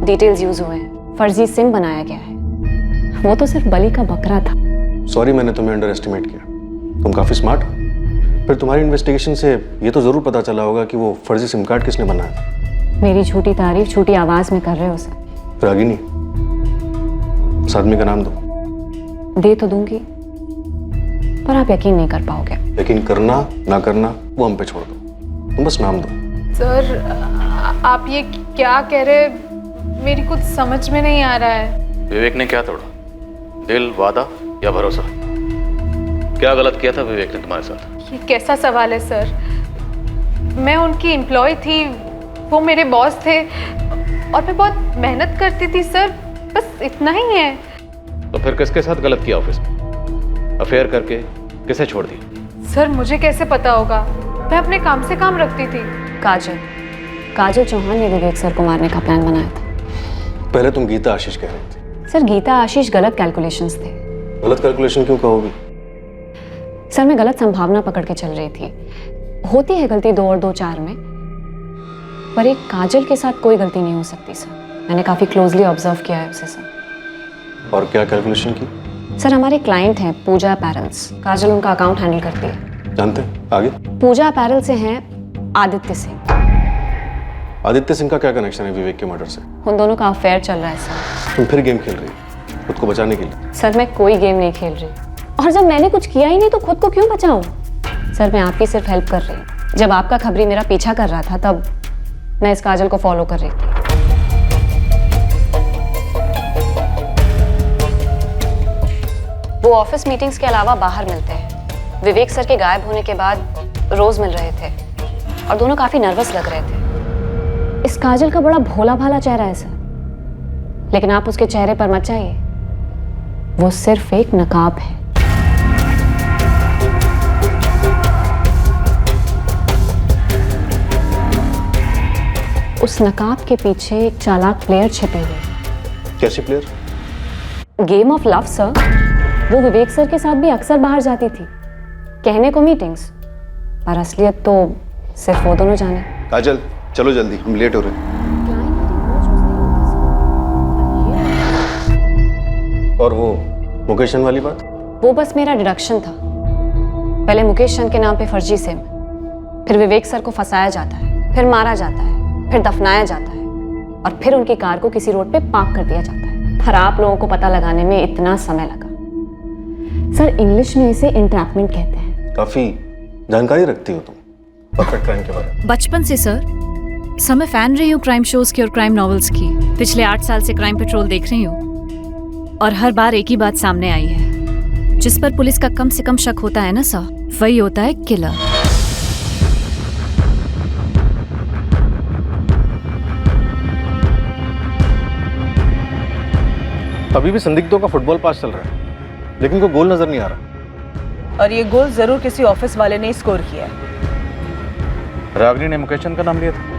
Speaker 3: डिटेल्स यूज हुए हैं। फर्जी सिम बनाया गया है। वो तो सिर्फ बलि का बकरा था।
Speaker 10: सॉरी, मैंने तुम्हें अंडर एस्टिमेट किया। तुम काफी स्मार्ट हो। फिर तुम्हारी इन्वेस्टिगेशन से ये तो जरूर पता चला होगा कि वो फर्जी सिम कार्ड किसने बनाया था।
Speaker 3: मेरी झूठी तारीफ झूठी आवाज में कर रहे हो सर।
Speaker 10: रागिनी, उस आदमी का नाम दो।
Speaker 3: दे तो दूंगी, पर आप यकीन नहीं कर पाओगे।
Speaker 10: लेकिन करना ना करना वो हम पे छोड़ दो, तुम बस नाम दो।
Speaker 9: सर, आप ये क्या कह रहे, मेरी कुछ समझ में नहीं आ रहा है।
Speaker 19: विवेक ने क्या तोड़ा? दिल, वादा या भरोसा? क्या गलत किया था विवेक ने तुम्हारे साथ?
Speaker 9: ये कैसा सवाल है सर? मैं उनकी एम्प्लॉय थी, वो मेरे बॉस थे और मैं बहुत मेहनत करती थी सर, बस इतना ही है।
Speaker 19: तो फिर किसके साथ गलत किया ऑफिस में? अफेयर करके किसे छोड़ दिया?
Speaker 9: सर, मुझे कैसे पता होगा? मैं अपने काम से काम रखती थी।
Speaker 3: काजल चौहान ने विवेक सर को मारने का प्लान बनाया था।
Speaker 10: पहले तुम गीता आशीष कह रही थी।
Speaker 3: सर, गीता आशीष गलत कैलकुलेशंस थे।
Speaker 10: गलत कैलकुलेशन क्यों कहोगी?
Speaker 3: सर, मैं गलत संभावना पकड़ के चल रही थी। होती है गलती 2 और 2 4 में, पर एक काजल के साथ कोई गलती नहीं हो सकती सर। मैंने काफ़ी क्लोजली ऑब्जर्व किया है उसे सर।
Speaker 10: और क्या कैलकुलेशन की?
Speaker 3: सर हमारे क्लाइंट हैं पूजा अपैरल्स, काजल उनका अकाउंट हैंडल करती है।
Speaker 10: जानते हैं, आगे?
Speaker 3: पूजा अपैरल से हैं आदित्य सिंह।
Speaker 10: आदित्य सिंह का क्या कनेक्शन है विवेक के मर्डर से?
Speaker 3: उन दोनों का अफेयर चल रहा है सर।
Speaker 10: तुम फिर गेम खेल रही हो खुद को बचाने के लिए?
Speaker 3: सर मैं कोई गेम नहीं खेल रही, और जब मैंने कुछ किया ही नहीं तो खुद को क्यों बचाऊं? सर मैं आपकी सिर्फ हेल्प कर रही हूँ। जब आपका खबरी मेरा पीछा कर रहा था तब मैं इस काजल को फॉलो कर रही थी। वो ऑफिस मीटिंग्स के अलावा बाहर मिलते हैं। विवेक सर के गायब होने के बाद रोज मिल रहे थे और दोनों काफी नर्वस लग रहे थे। इस काजल का बड़ा भोला भाला चेहरा है सर, लेकिन आप उसके चेहरे पर मत जाइए, वो सिर्फ एक नकाब है। उस नकाब के पीछे एक चालाक प्लेयर छिपे हुए।
Speaker 10: कैसे player?
Speaker 3: Game of love sir. वो विवेक सर के साथ भी अक्सर बाहर जाती थी, कहने को मीटिंग्स, पर असलियत तो सिर्फ वो दोनों जाने।
Speaker 6: काजल चलो जल्दी, हम लेट हो रहे हैं।
Speaker 10: और वो मुकेश चंद वाली बात?
Speaker 3: वो बस मेरा डिडक्शन था। पहले मुकेश चंद के नाम पे फर्जी सिम, फिर विवेक सर को फंसाया जाता है, फिर मारा जाता है, फिर दफनाया जाता है, और फिर उनकी कार को किसी रोड पे पार्क कर दिया जाता है। पर आप लोगों को पता लगाने में इतना समय लगा। सर इंग्लिश में इसे इंट्रैपमेंट कहते हैं।
Speaker 10: काफी जानकारी रखती हो तुम परफेक्ट क्राइम के बारे में।
Speaker 3: बचपन से सर मैं फैन रही हूँ क्राइम शोज की और क्राइम नॉवेल्स की। पिछले 8 साल से क्राइम पेट्रोल देख रही हूँ और हर बार एक ही बात सामने आई है, जिस पर पुलिस का कम से कम शक होता है ना सर, वही होता है किलर।
Speaker 10: अभी भी संदिग्धों का फुटबॉल पास चल रहा है, लेकिन कोई गोल नजर नहीं आ रहा।
Speaker 7: और ये गोल जरूर किसी ऑफिस वाले ने स्कोर किया है।
Speaker 19: रागिनी ने मुकेश चंद का नाम लिया था।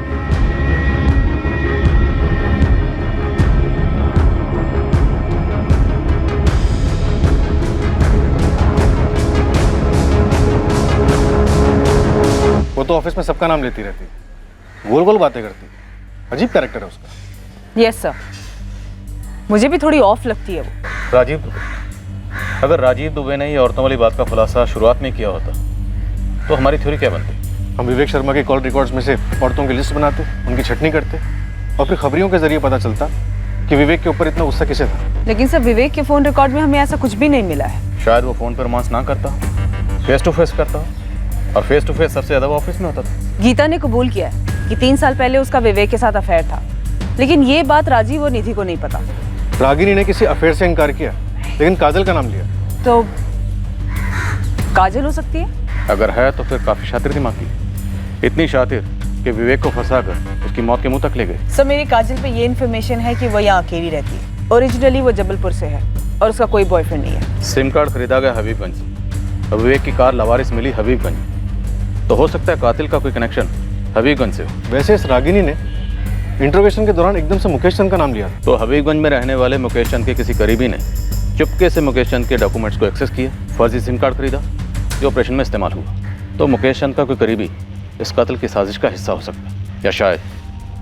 Speaker 10: वो तो ऑफिस में सबका नाम लेती रहती है, गोल गोल बातें करती है। अजीब कैरेक्टर है उसका।
Speaker 7: यस सर, मुझे भी थोड़ी ऑफ लगती है वो।
Speaker 19: राजीव दुबे, अगर राजीव दुबे ने ये औरतों वाली बात का खुलासा शुरुआत में किया होता तो हमारी थ्योरी क्या बनती?
Speaker 10: हम विवेक शर्मा के कॉल रिकॉर्ड्स में से औरतों की लिस्ट बनाते, उनकी छटनी करते, और फिर खबरियों के जरिए पता चलता कि विवेक के ऊपर इतना गुस्सा किसे था।
Speaker 7: लेकिन सर विवेक के फोन रिकॉर्ड में हमें ऐसा कुछ भी नहीं मिला है।
Speaker 19: शायद वो फोन पर रोमांस ना करता, फेस टू फेस करता, और फेस टू फेस सबसे ज्यादा वो ऑफिस में होता था।
Speaker 7: गीता ने कबूल किया है कि 3 साल पहले उसका विवेक के साथ अफेयर था, लेकिन ये बात राजीव और निधि को नहीं पता।
Speaker 10: रागिनी ने किसी अफेयर से इनकार किया, लेकिन काजल का नाम लिया।
Speaker 7: तो काजल हो सकती है?
Speaker 19: अगर है तो फिर काफी शातिर दिमाग की, इतनी शातिर कि विवेक को फंसाकर उसकी मौत के मुंह तक ले गए।
Speaker 7: सर मेरी काजल पे ये इन्फॉर्मेशन है कि वो यहाँ अकेली रहती है। ओरिजिनली वो जबलपुर से है और उसका कोई बॉयफ्रेंड नहीं है।
Speaker 19: सिम कार्ड खरीदा गया हबीबगंज से, और विवेक की कार लवारिस मिली हबीबगंज, तो हो सकता है कातिल का कोई कनेक्शन हबीबगंज से हो।
Speaker 10: वैसे इस रागिनी ने इंट्रोगेशन के दौरान एकदम से मुकेश चंद का नाम लिया।
Speaker 19: तो हबीबगंज में रहने वाले मुकेश चंद के किसी करीबी ने चुपके से मुकेश चंद के डॉक्यूमेंट्स को एक्सेस किया, फर्जी सिम कार्ड खरीदा जो ऑपरेशन में इस्तेमाल हुआ। तो मुकेश चंद का कोई करीबी इस कातिल की साजिश का हिस्सा हो सकता है, या शायद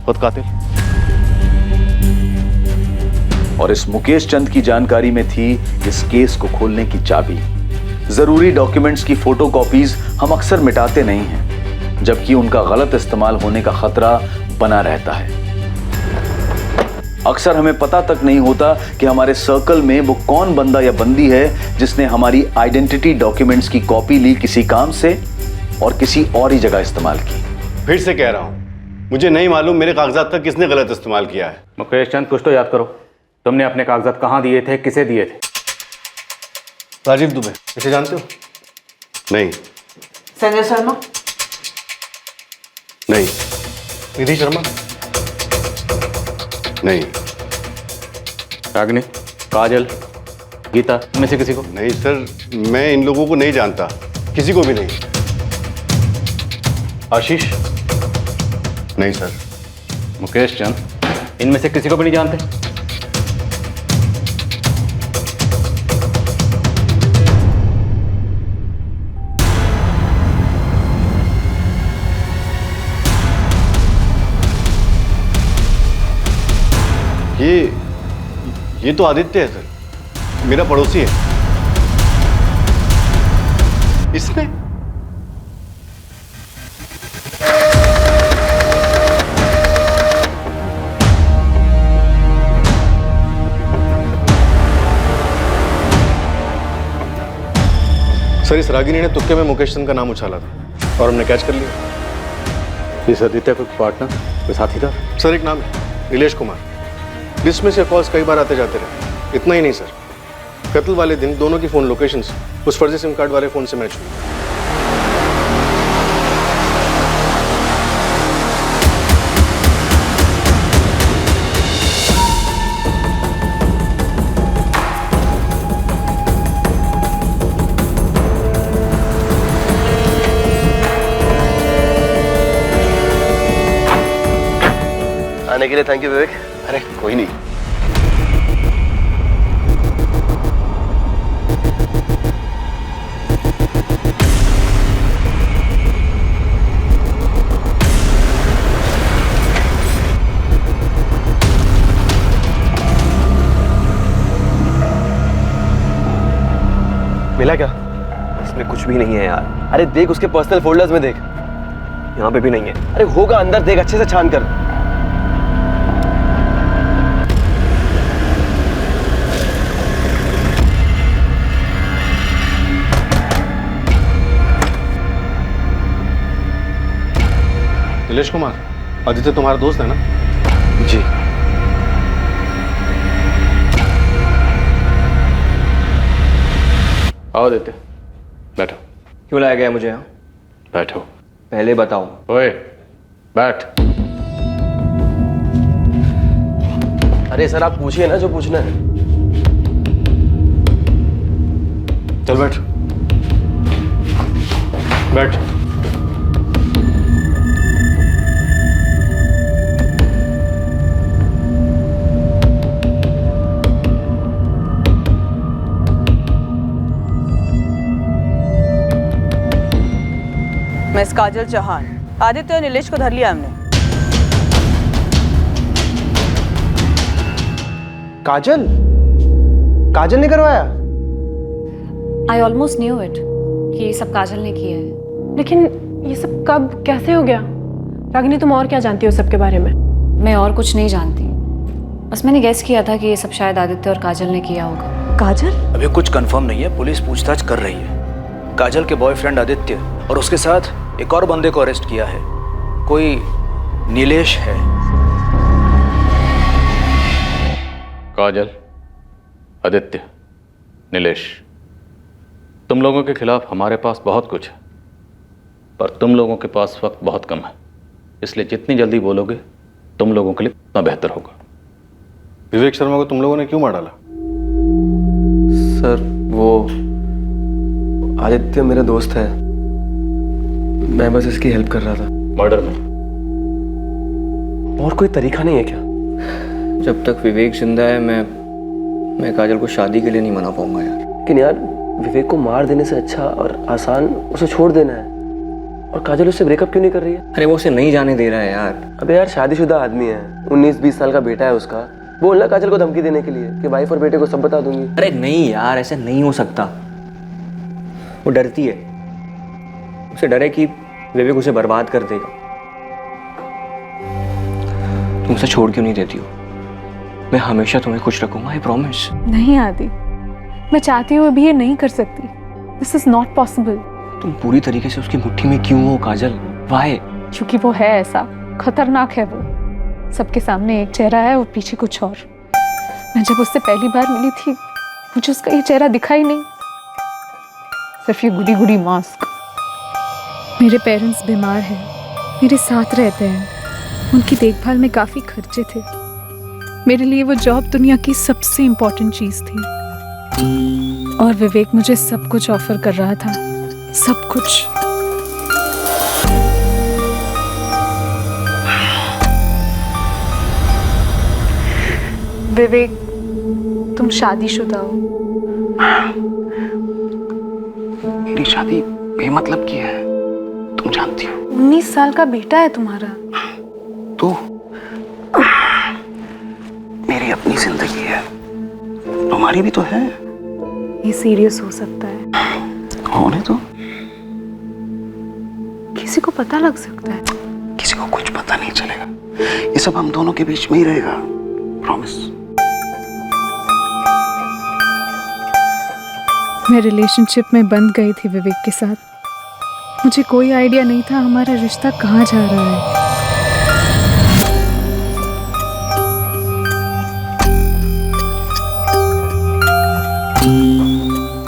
Speaker 19: खुद कातिल।
Speaker 1: और इस मुकेश चंद की जानकारी में थी इस केस को खोलने की चाबी। जरूरी डॉक्यूमेंट्स की फोटोकॉपीज हम अक्सर मिटाते नहीं हैं, जबकि उनका गलत इस्तेमाल होने का खतरा बना रहता है। अक्सर हमें पता तक नहीं होता कि हमारे सर्कल में वो कौन बंदा या बंदी है जिसने हमारी आइडेंटिटी डॉक्यूमेंट्स की कॉपी ली किसी काम से और किसी और ही जगह इस्तेमाल की।
Speaker 18: फिर से कह रहा हूं, मुझे नहीं मालूम मेरे कागजात का किसने गलत इस्तेमाल किया है।
Speaker 19: मुकेश चंद कुछ तो याद करो, तुमने अपने कागजात कहाँ दिए थे, किसे दिए थे?
Speaker 10: राजीव दुबे, इसे जानते हो?
Speaker 18: नहीं।
Speaker 7: संजय शर्मा?
Speaker 18: नहीं।
Speaker 10: निधि शर्मा?
Speaker 18: नहीं।
Speaker 19: रागिनी, काजल, गीता, इनमें से किसी को?
Speaker 18: नहीं सर, मैं इन लोगों को नहीं जानता, किसी को भी नहीं।
Speaker 19: आशीष?
Speaker 18: नहीं सर।
Speaker 19: मुकेश चंद, इनमें से किसी को भी नहीं जानते?
Speaker 18: ये तो आदित्य है सर। मेरा पड़ोसी है। इसने
Speaker 10: सर, इस रागिनी ने तुक्के में मुकेश चंद का नाम उछाला था और हमने कैच कर लिया। इस आदित्य का पार्टनर, कोई साथीदार? सर, एक नाम है नीलेश कुमार। लिस्ट में से कॉल्स कई बार आते जाते रहे। इतना ही नहीं सर, कत्ल वाले दिन दोनों की फोन लोकेशंस उस फर्जी सिम कार्ड वाले फोन से मैच हुई।
Speaker 14: आने के लिए थैंक यू विवेक।
Speaker 18: अरे कोई नहीं।
Speaker 14: मिला क्या?
Speaker 21: इसमें कुछ भी नहीं है यार। अरे देख उसके पर्सनल फोल्डर्स में देख, यहाँ पे भी नहीं है।
Speaker 14: अरे होगा अंदर, देख अच्छे से छान कर।
Speaker 10: नीलेश कुमार, आदित्य तुम्हारा दोस्त है ना?
Speaker 14: जी।
Speaker 11: आओ आदित्य, बैठो। क्यों लाया गया मुझे यहाँ? बैठो। पहले बताओ। ओए, बैठ।
Speaker 14: अरे सर, आप पूछिए ना जो पूछना है।
Speaker 10: चल बैठ। बैठ।
Speaker 7: मिस काजल चौहान, आदित्य और नीलेश को धर लिया हमने।
Speaker 8: काजल? काजल ने करवाया?
Speaker 3: आई ऑलमोस्ट न्यू इट कि ये सब काजल ने किया है।
Speaker 2: लेकिन ये सब कब कैसे हो गया? रागिनी, तुम और क्या जानती हो सबके बारे में?
Speaker 3: मैं और कुछ नहीं जानती, बस मैंने गेस किया था कि ये सब शायद आदित्य और काजल ने किया होगा।
Speaker 7: काजल?
Speaker 15: अभी कुछ कंफर्म नहीं है, पुलिस पूछताछ कर रही है। काजल के बॉयफ्रेंड आदित्य और उसके साथ एक और बंदे को अरेस्ट किया है, कोई नीलेश है।
Speaker 19: काजल, आदित्य, नीलेश, तुम लोगों के खिलाफ हमारे पास बहुत कुछ है, पर तुम लोगों के पास वक्त बहुत कम है, इसलिए जितनी जल्दी बोलोगे तुम लोगों के लिए उतना बेहतर होगा।
Speaker 10: विवेक शर्मा को तुम लोगों ने क्यों मार डाला?
Speaker 14: सर, वो आदित्य मेरा दोस्त है, मैं बस इसकी हेल्प कर रहा था।
Speaker 19: मर्डर में?
Speaker 14: और कोई तरीका नहीं है क्या?
Speaker 11: जब तक विवेक जिंदा है मैं काजल को शादी के लिए नहीं मना पाऊंगा यार।
Speaker 14: लेकिन यार, विवेक को मार देने से अच्छा और आसान उसे छोड़ देना है। और काजल उससे ब्रेकअप क्यों नहीं कर रही है?
Speaker 11: अरे वो उसे नहीं जाने दे रहा है यार।
Speaker 14: अबे यार, शादीशुदा आदमी है, 19-20 साल का बेटा है उसका। बोलना काजल को धमकी देने के लिए कि वाइफ और बेटे को सब बता दूंगी।
Speaker 11: अरे नहीं यार, ऐसे नहीं हो सकता। वो डरती है, उसे डर है कि विवेक उसे बर्बाद कर देगा। तुम उसे छोड़ क्यों नहीं देती हो? मैं हमेशा तुम्हें खुश रखूंगा, आई प्रॉमिस।
Speaker 9: नहीं आदि, मैं चाहती हूँ अभी ये नहीं कर सकती। This is not possible.
Speaker 11: तुम पूरी तरीके से उसकी मुट्ठी में क्यों हो काजल? वाई?
Speaker 9: क्योंकि वो है ऐसा, खतरनाक है वो। सबके सामने एक चेहरा है और पीछे कुछ और। मैं जब उससे पहली बार मिली थी, मुझे उसका ये चेहरा दिखा ही नहीं, सिर्फ ये गुडी गुडी मास्क। मेरे पेरेंट्स बीमार हैं, मेरे साथ रहते हैं, उनकी देखभाल में काफ़ी खर्चे थे। मेरे लिए वो जॉब दुनिया की सबसे इम्पोर्टेंट चीज़ थी। और विवेक मुझे सब कुछ ऑफर कर रहा था, सब कुछ। विवेक, तुम शादीशुदा हो।
Speaker 15: मेरी शादी बेमतलब की है, तुम जानती हो।
Speaker 9: 19 साल का बेटा है तुम्हारा।
Speaker 15: तो मेरी अपनी जिंदगी है, तुम्हारी भी तो है।
Speaker 9: ये सीरियस हो सकता है।
Speaker 6: होने तो
Speaker 9: किसी को पता लग सकता है।
Speaker 6: किसी को कुछ पता नहीं चलेगा, ये सब हम दोनों के बीच में ही रहेगा, प्रॉमिस।
Speaker 9: मैं रिलेशनशिप में बंध गई थी विवेक के साथ। मुझे कोई आइडिया नहीं था हमारा रिश्ता कहाँ जा रहा है।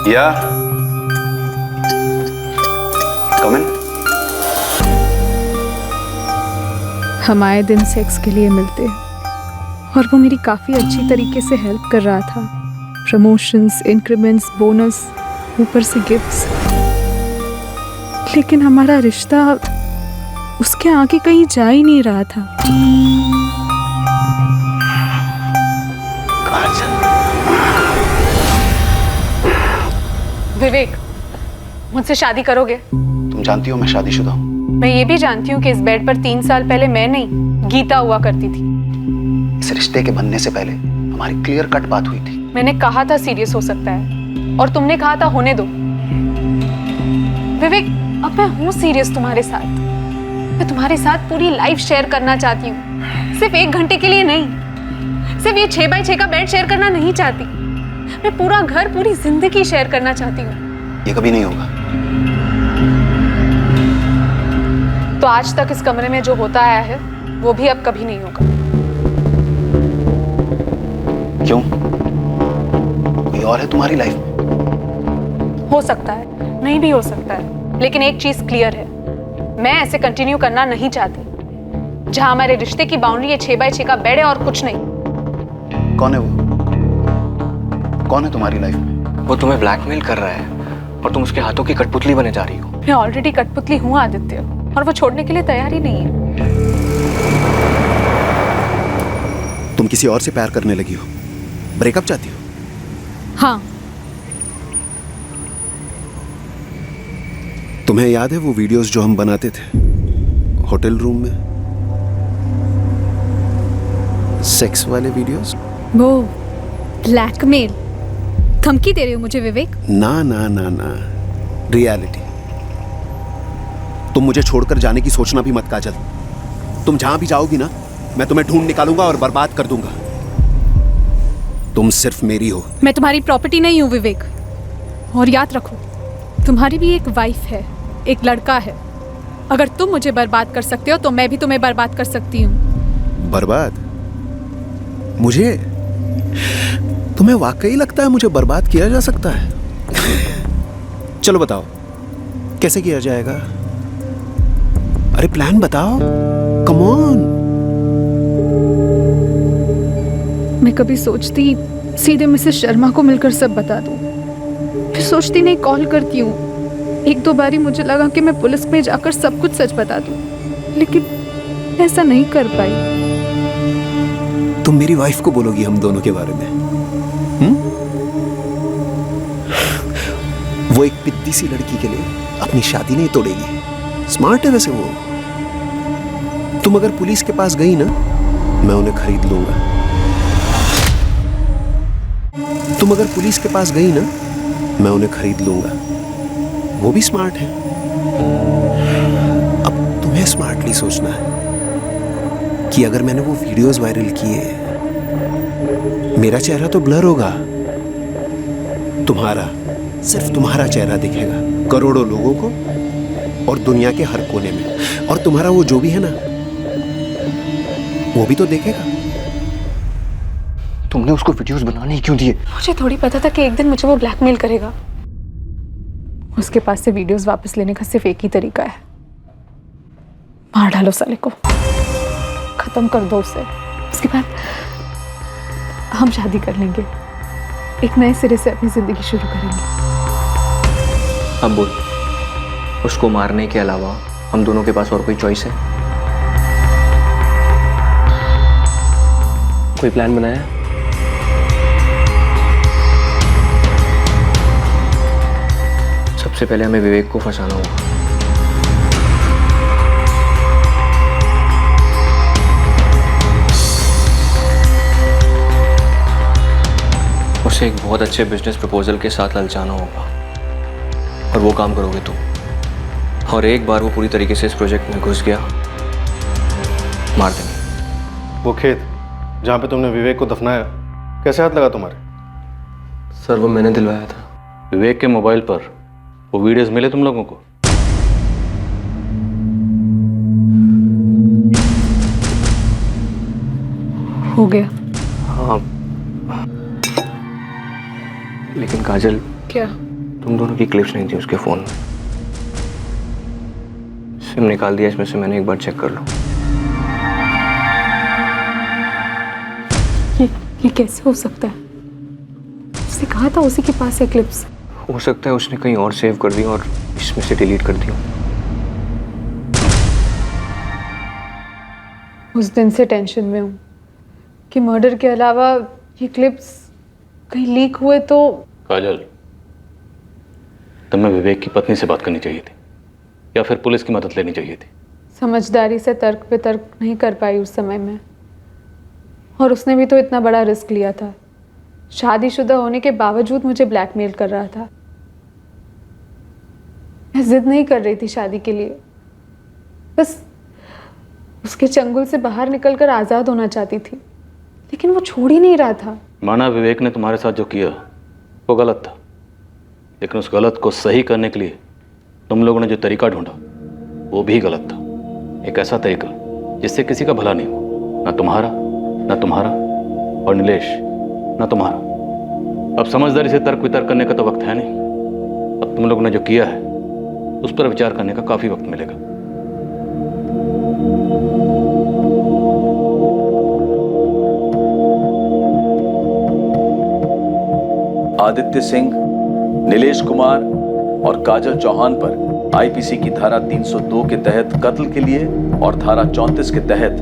Speaker 6: या कम इन।
Speaker 9: हम आए दिन सेक्स के लिए मिलते और वो मेरी काफ़ी अच्छी तरीके से हेल्प कर रहा था। प्रमोशंस, इंक्रीमेंट्स, बोनस, ऊपर से गिफ्ट्स। लेकिन हमारा रिश्ता उसके आगे कहीं जा ही नहीं रहा था। विवेक, मुझसे शादी करोगे?
Speaker 6: तुम जानती हो मैं शादीशुदा हूँ।
Speaker 9: मैं ये भी जानती हूँ कि इस बेड पर 3 साल पहले मैं नहीं, गीता हुआ करती थी।
Speaker 6: इस रिश्ते के बनने से पहले हमारी क्लियर कट बात हुई थी।
Speaker 9: मैंने कहा था सीरियस हो सकता है और तुमने कहा था होने दो। विवेक, अब मैं हूँ सीरियस तुम्हारे साथ। मैं तुम्हारे साथ पूरी लाइफ शेयर करना चाहती हूँ, सिर्फ 1 घंटे के लिए नहीं। सिर्फ ये 6 बाय 6 का बेड शेयर करना नहीं चाहती। मैं पूरा घर, पूरी जिंदगी शेयर करना चाहती हूँ।
Speaker 6: ये कभी नहीं होगा।
Speaker 9: तो आज तक इस कमरे में जो होता आया है वो भी अब कभी नहीं होगा।
Speaker 6: क्यों? कोई और है तुम्हारी लाइफ में?
Speaker 9: हो सकता है, नहीं भी हो सकता है, लेकिन एक चीज क्लियर है, मैं ऐसे कंटिन्यू करना नहीं चाहती। जहां हमारे रिश्ते की बाउंड्री है 6 बाय 6 का बेड है और कुछ नहीं।
Speaker 6: कौन है वो? कौन है तुम्हारी लाइफ में?
Speaker 14: वो तुम्हें ब्लैकमेल कर रहा है और तुम उसके हाथों की कठपुतली बने जा रही हो।
Speaker 9: मैं ऑलरेडी कठपुतली हूँ आदित्य, और वो छोड़ने के लिए तैयार ही नहीं है।
Speaker 6: तुम किसी और से प्यार करने लगी हो, ब्रेकअप चाहती हो?
Speaker 9: हाँ।
Speaker 6: तुम्हें याद है वो वीडियोस जो हम बनाते थे होटल रूम में, सेक्स वाले वीडियोस?
Speaker 9: वो ब्लैकमेल, धमकी दे रहे हो मुझे विवेक?
Speaker 6: ना ना ना ना, रियलिटी। तुम मुझे छोड़कर जाने की सोचना भी मत काजल। तुम जहां भी जाओगी ना, मैं तुम्हें ढूंढ निकालूंगा और बर्बाद कर दूंगा। तुम सिर्फ मेरी हो।
Speaker 9: मैं तुम्हारी प्रॉपर्टी नहीं हूँ विवेक, और याद रखो तुम्हारी भी एक वाइफ है, एक लड़का है। अगर तुम मुझे बर्बाद कर सकते हो तो मैं भी तुम्हें बर्बाद कर सकती हूँ।
Speaker 6: बर्बाद? मुझे? तुम्हें वाकई लगता है मुझे बर्बाद किया जा सकता है? चलो बताओ कैसे किया जाएगा? अरे प्लान बताओ, कम ऑन।
Speaker 9: मैं कभी सोचती सीधे मिसेस शर्मा को मिलकर सब बता दूं, फिर सोचती नहीं कॉल करती हूँ। 1-2 बारी मुझे लगा कि मैं पुलिस में जाकर सब कुछ सच बता दूं, लेकिन ऐसा नहीं कर पाई।
Speaker 6: तुम मेरी वाइफ को बोलोगी हम दोनों के बारे में? वो एक पिद्दी सी लड़की के लिए अपनी शादी नहीं तोड़ेगी। स्मार्ट है वैसे वो। तुम अगर पुलिस के पास गई ना, मैं उन्हें खरीद लूंगा। तुम अगर पुलिस के पास गई ना, मैं उन्हें खरीद लूंगा। वो भी स्मार्ट है। अब तुम्हें स्मार्टली सोचना है कि अगर मैंने वो वीडियोस वायरल किए, मेरा चेहरा तो ब्लर होगा, तुम्हारा, सिर्फ तुम्हारा चेहरा दिखेगा करोड़ों लोगों को और दुनिया के हर कोने में। और तुम्हारा वो जो भी है ना, वो भी तो देखेगा।
Speaker 14: तुमने उसको वीडियोस बनाने ही क्यों दिए?
Speaker 9: मुझे थोड़ी पता था कि एक दिन मुझे वो ब्लैकमेल करेगा। उसके पास से वीडियोस वापस लेने का सिर्फ एक ही तरीका है, मार डालो साले को, खत्म कर दो उसे। उसके बाद हम शादी कर लेंगे, एक नए सिरे से अपनी जिंदगी शुरू करेंगे।
Speaker 14: अब बोल, उसको मारने के अलावा हम दोनों के पास और कोई चॉइस है? कोई प्लान बनाया? सबसे पहले हमें विवेक को फंसाना होगा। उसे एक बहुत अच्छे बिजनेस प्रपोजल के साथ ललचाना होगा और वो काम करोगे तुम। और एक बार वो पूरी तरीके से इस प्रोजेक्ट में घुस गया, मार देंगे।
Speaker 10: वो खेत जहाँ पे तुमने विवेक को दफनाया, कैसे हाथ लगा तुम्हारे?
Speaker 14: सर वो मैंने दिलवाया था।
Speaker 19: विवेक के मोबाइल पर वो वीडियोस मिले तुम लोगों को?
Speaker 9: हो गया।
Speaker 14: हाँ, लेकिन काजल,
Speaker 9: क्या?
Speaker 14: तुम दोनों की क्लिप्स नहीं थी उसके फोन में। सिम निकाल दिया इसमें से मैंने, एक बार चेक कर लो।
Speaker 9: ये कैसे हो सकता है? उसने कहा था उसी के पास है क्लिप्स।
Speaker 14: हो सकता है उसने कहीं और सेव कर दी और इसमें से डिलीट कर दी।
Speaker 9: उस दिन से टेंशन में हूँ कि मर्डर के अलावा ये क्लिप्स कहीं लीक हुए तो।
Speaker 19: काजल, तुम्हें विवेक की पत्नी से बात करनी चाहिए थी या फिर पुलिस की मदद लेनी चाहिए थी।
Speaker 9: समझदारी से तर्क पे तर्क नहीं कर पाई उस समय में, और उसने भी तो इतना बड़ा रिस्क लिया था। शादीशुदा होने के बावजूद मुझे ब्लैकमेल कर रहा था। मैं जिद नहीं कर रही थी शादी के लिए, बस उसके चंगुल से बाहर निकलकर आज़ाद होना चाहती थी, लेकिन वो छोड़ ही नहीं रहा था।
Speaker 19: माना विवेक ने तुम्हारे साथ जो किया वो गलत था, लेकिन उस गलत को सही करने के लिए तुम लोगों ने जो तरीका ढूंढा वो भी गलत था। एक ऐसा तरीका जिससे किसी का भला नहीं हो, ना तुम्हारा, ना तुम्हारा, और नीलेश, ना तुम्हारा। अब समझदारी से तर्क वितर्क करने का तो वक्त है नहीं। अब तुम लोगों ने जो किया है उस पर विचार करने का काफी वक्त मिलेगा।
Speaker 1: आदित्य सिंह, नीलेश कुमार और काजल चौहान पर आईपीसी की धारा 302 के तहत कत्ल के लिए और धारा 34 के तहत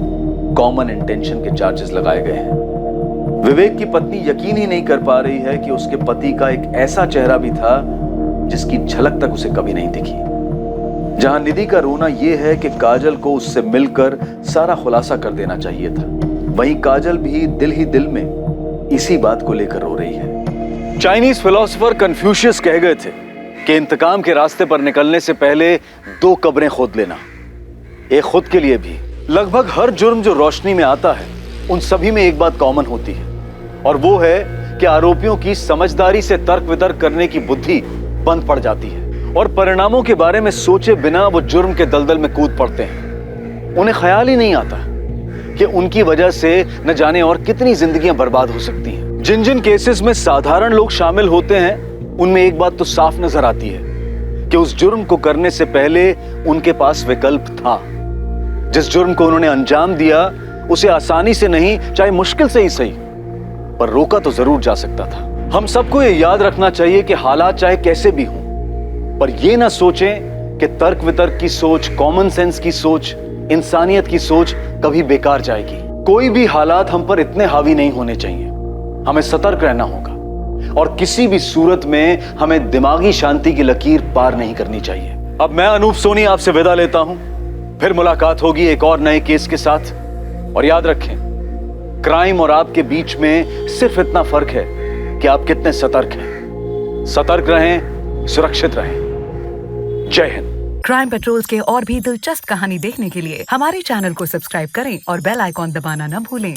Speaker 1: कॉमन इंटेंशन के चार्जेस लगाए गए हैं। विवेक की पत्नी यकीन ही नहीं कर पा रही है कि उसके पति का एक ऐसा चेहरा भी था जिसकी झलक तक उसे कभी नहीं दिखी। जहां निधि का रोना यह है कि काजल को उससे मिलकर सारा खुलासा कर देना चाहिए था, वहीं काजल भी दिल ही दिल में इसी बात को लेकर रो रही है। चाइनीज फिलोसोफर कन्फ्यूशियस कह गए थे कि इंतकाम के रास्ते पर निकलने से पहले 2 कब्रें खोद लेना। एक खुद के लिए भी। लगभग हर जुर्म जो रोशनी में आता है उन सभी में एक बात कॉमन होती है, और वो है कि आरोपियों की समझदारी से तर्क वितर्क करने की बुद्धि बंद पड़ जाती है और परिणामों के बारे में सोचे बिना वो जुर्म के दलदल में कूद पड़ते हैं। उन्हें ख्याल ही नहीं आता कि उनकी वजह से न जाने और कितनी जिंदगियां बर्बाद हो सकती हैं। जिन जिन केसेस में साधारण लोग शामिल होते हैं उनमें एक बात तो साफ नजर आती है कि उस जुर्म को करने से पहले उनके पास विकल्प था। जिस जुर्म को उन्होंने अंजाम दिया उसे आसानी से नहीं, चाहे मुश्किल से ही सही, पर रोका तो जरूर जा सकता था। हम सबको ये याद रखना चाहिए कि हालात चाहे कैसे भी हों, पर यह ना सोचें कि तर्क वितर्क की सोच, कॉमन सेंस की सोच, इंसानियत की सोच कभी बेकार जाएगी। कोई भी हालात हम पर इतने हावी नहीं होने चाहिए। हमें सतर्क रहना होगा और किसी भी सूरत में हमें दिमागी शांति की लकीर पार नहीं करनी चाहिए। अब मैं अनूप सोनी आपसे विदा लेता हूं, फिर मुलाकात होगी एक और नए केस के साथ। और याद रखें, क्राइम और आपके बीच में सिर्फ इतना फर्क है कि आप कितने सतर्क हैं। सतर्क रहें, सुरक्षित रहें। जय हिंद।
Speaker 12: क्राइम पेट्रोल्स के और भी दिलचस्प कहानी देखने के लिए हमारे चैनल को सब्सक्राइब करें और बेल आइकॉन दबाना न भूलें।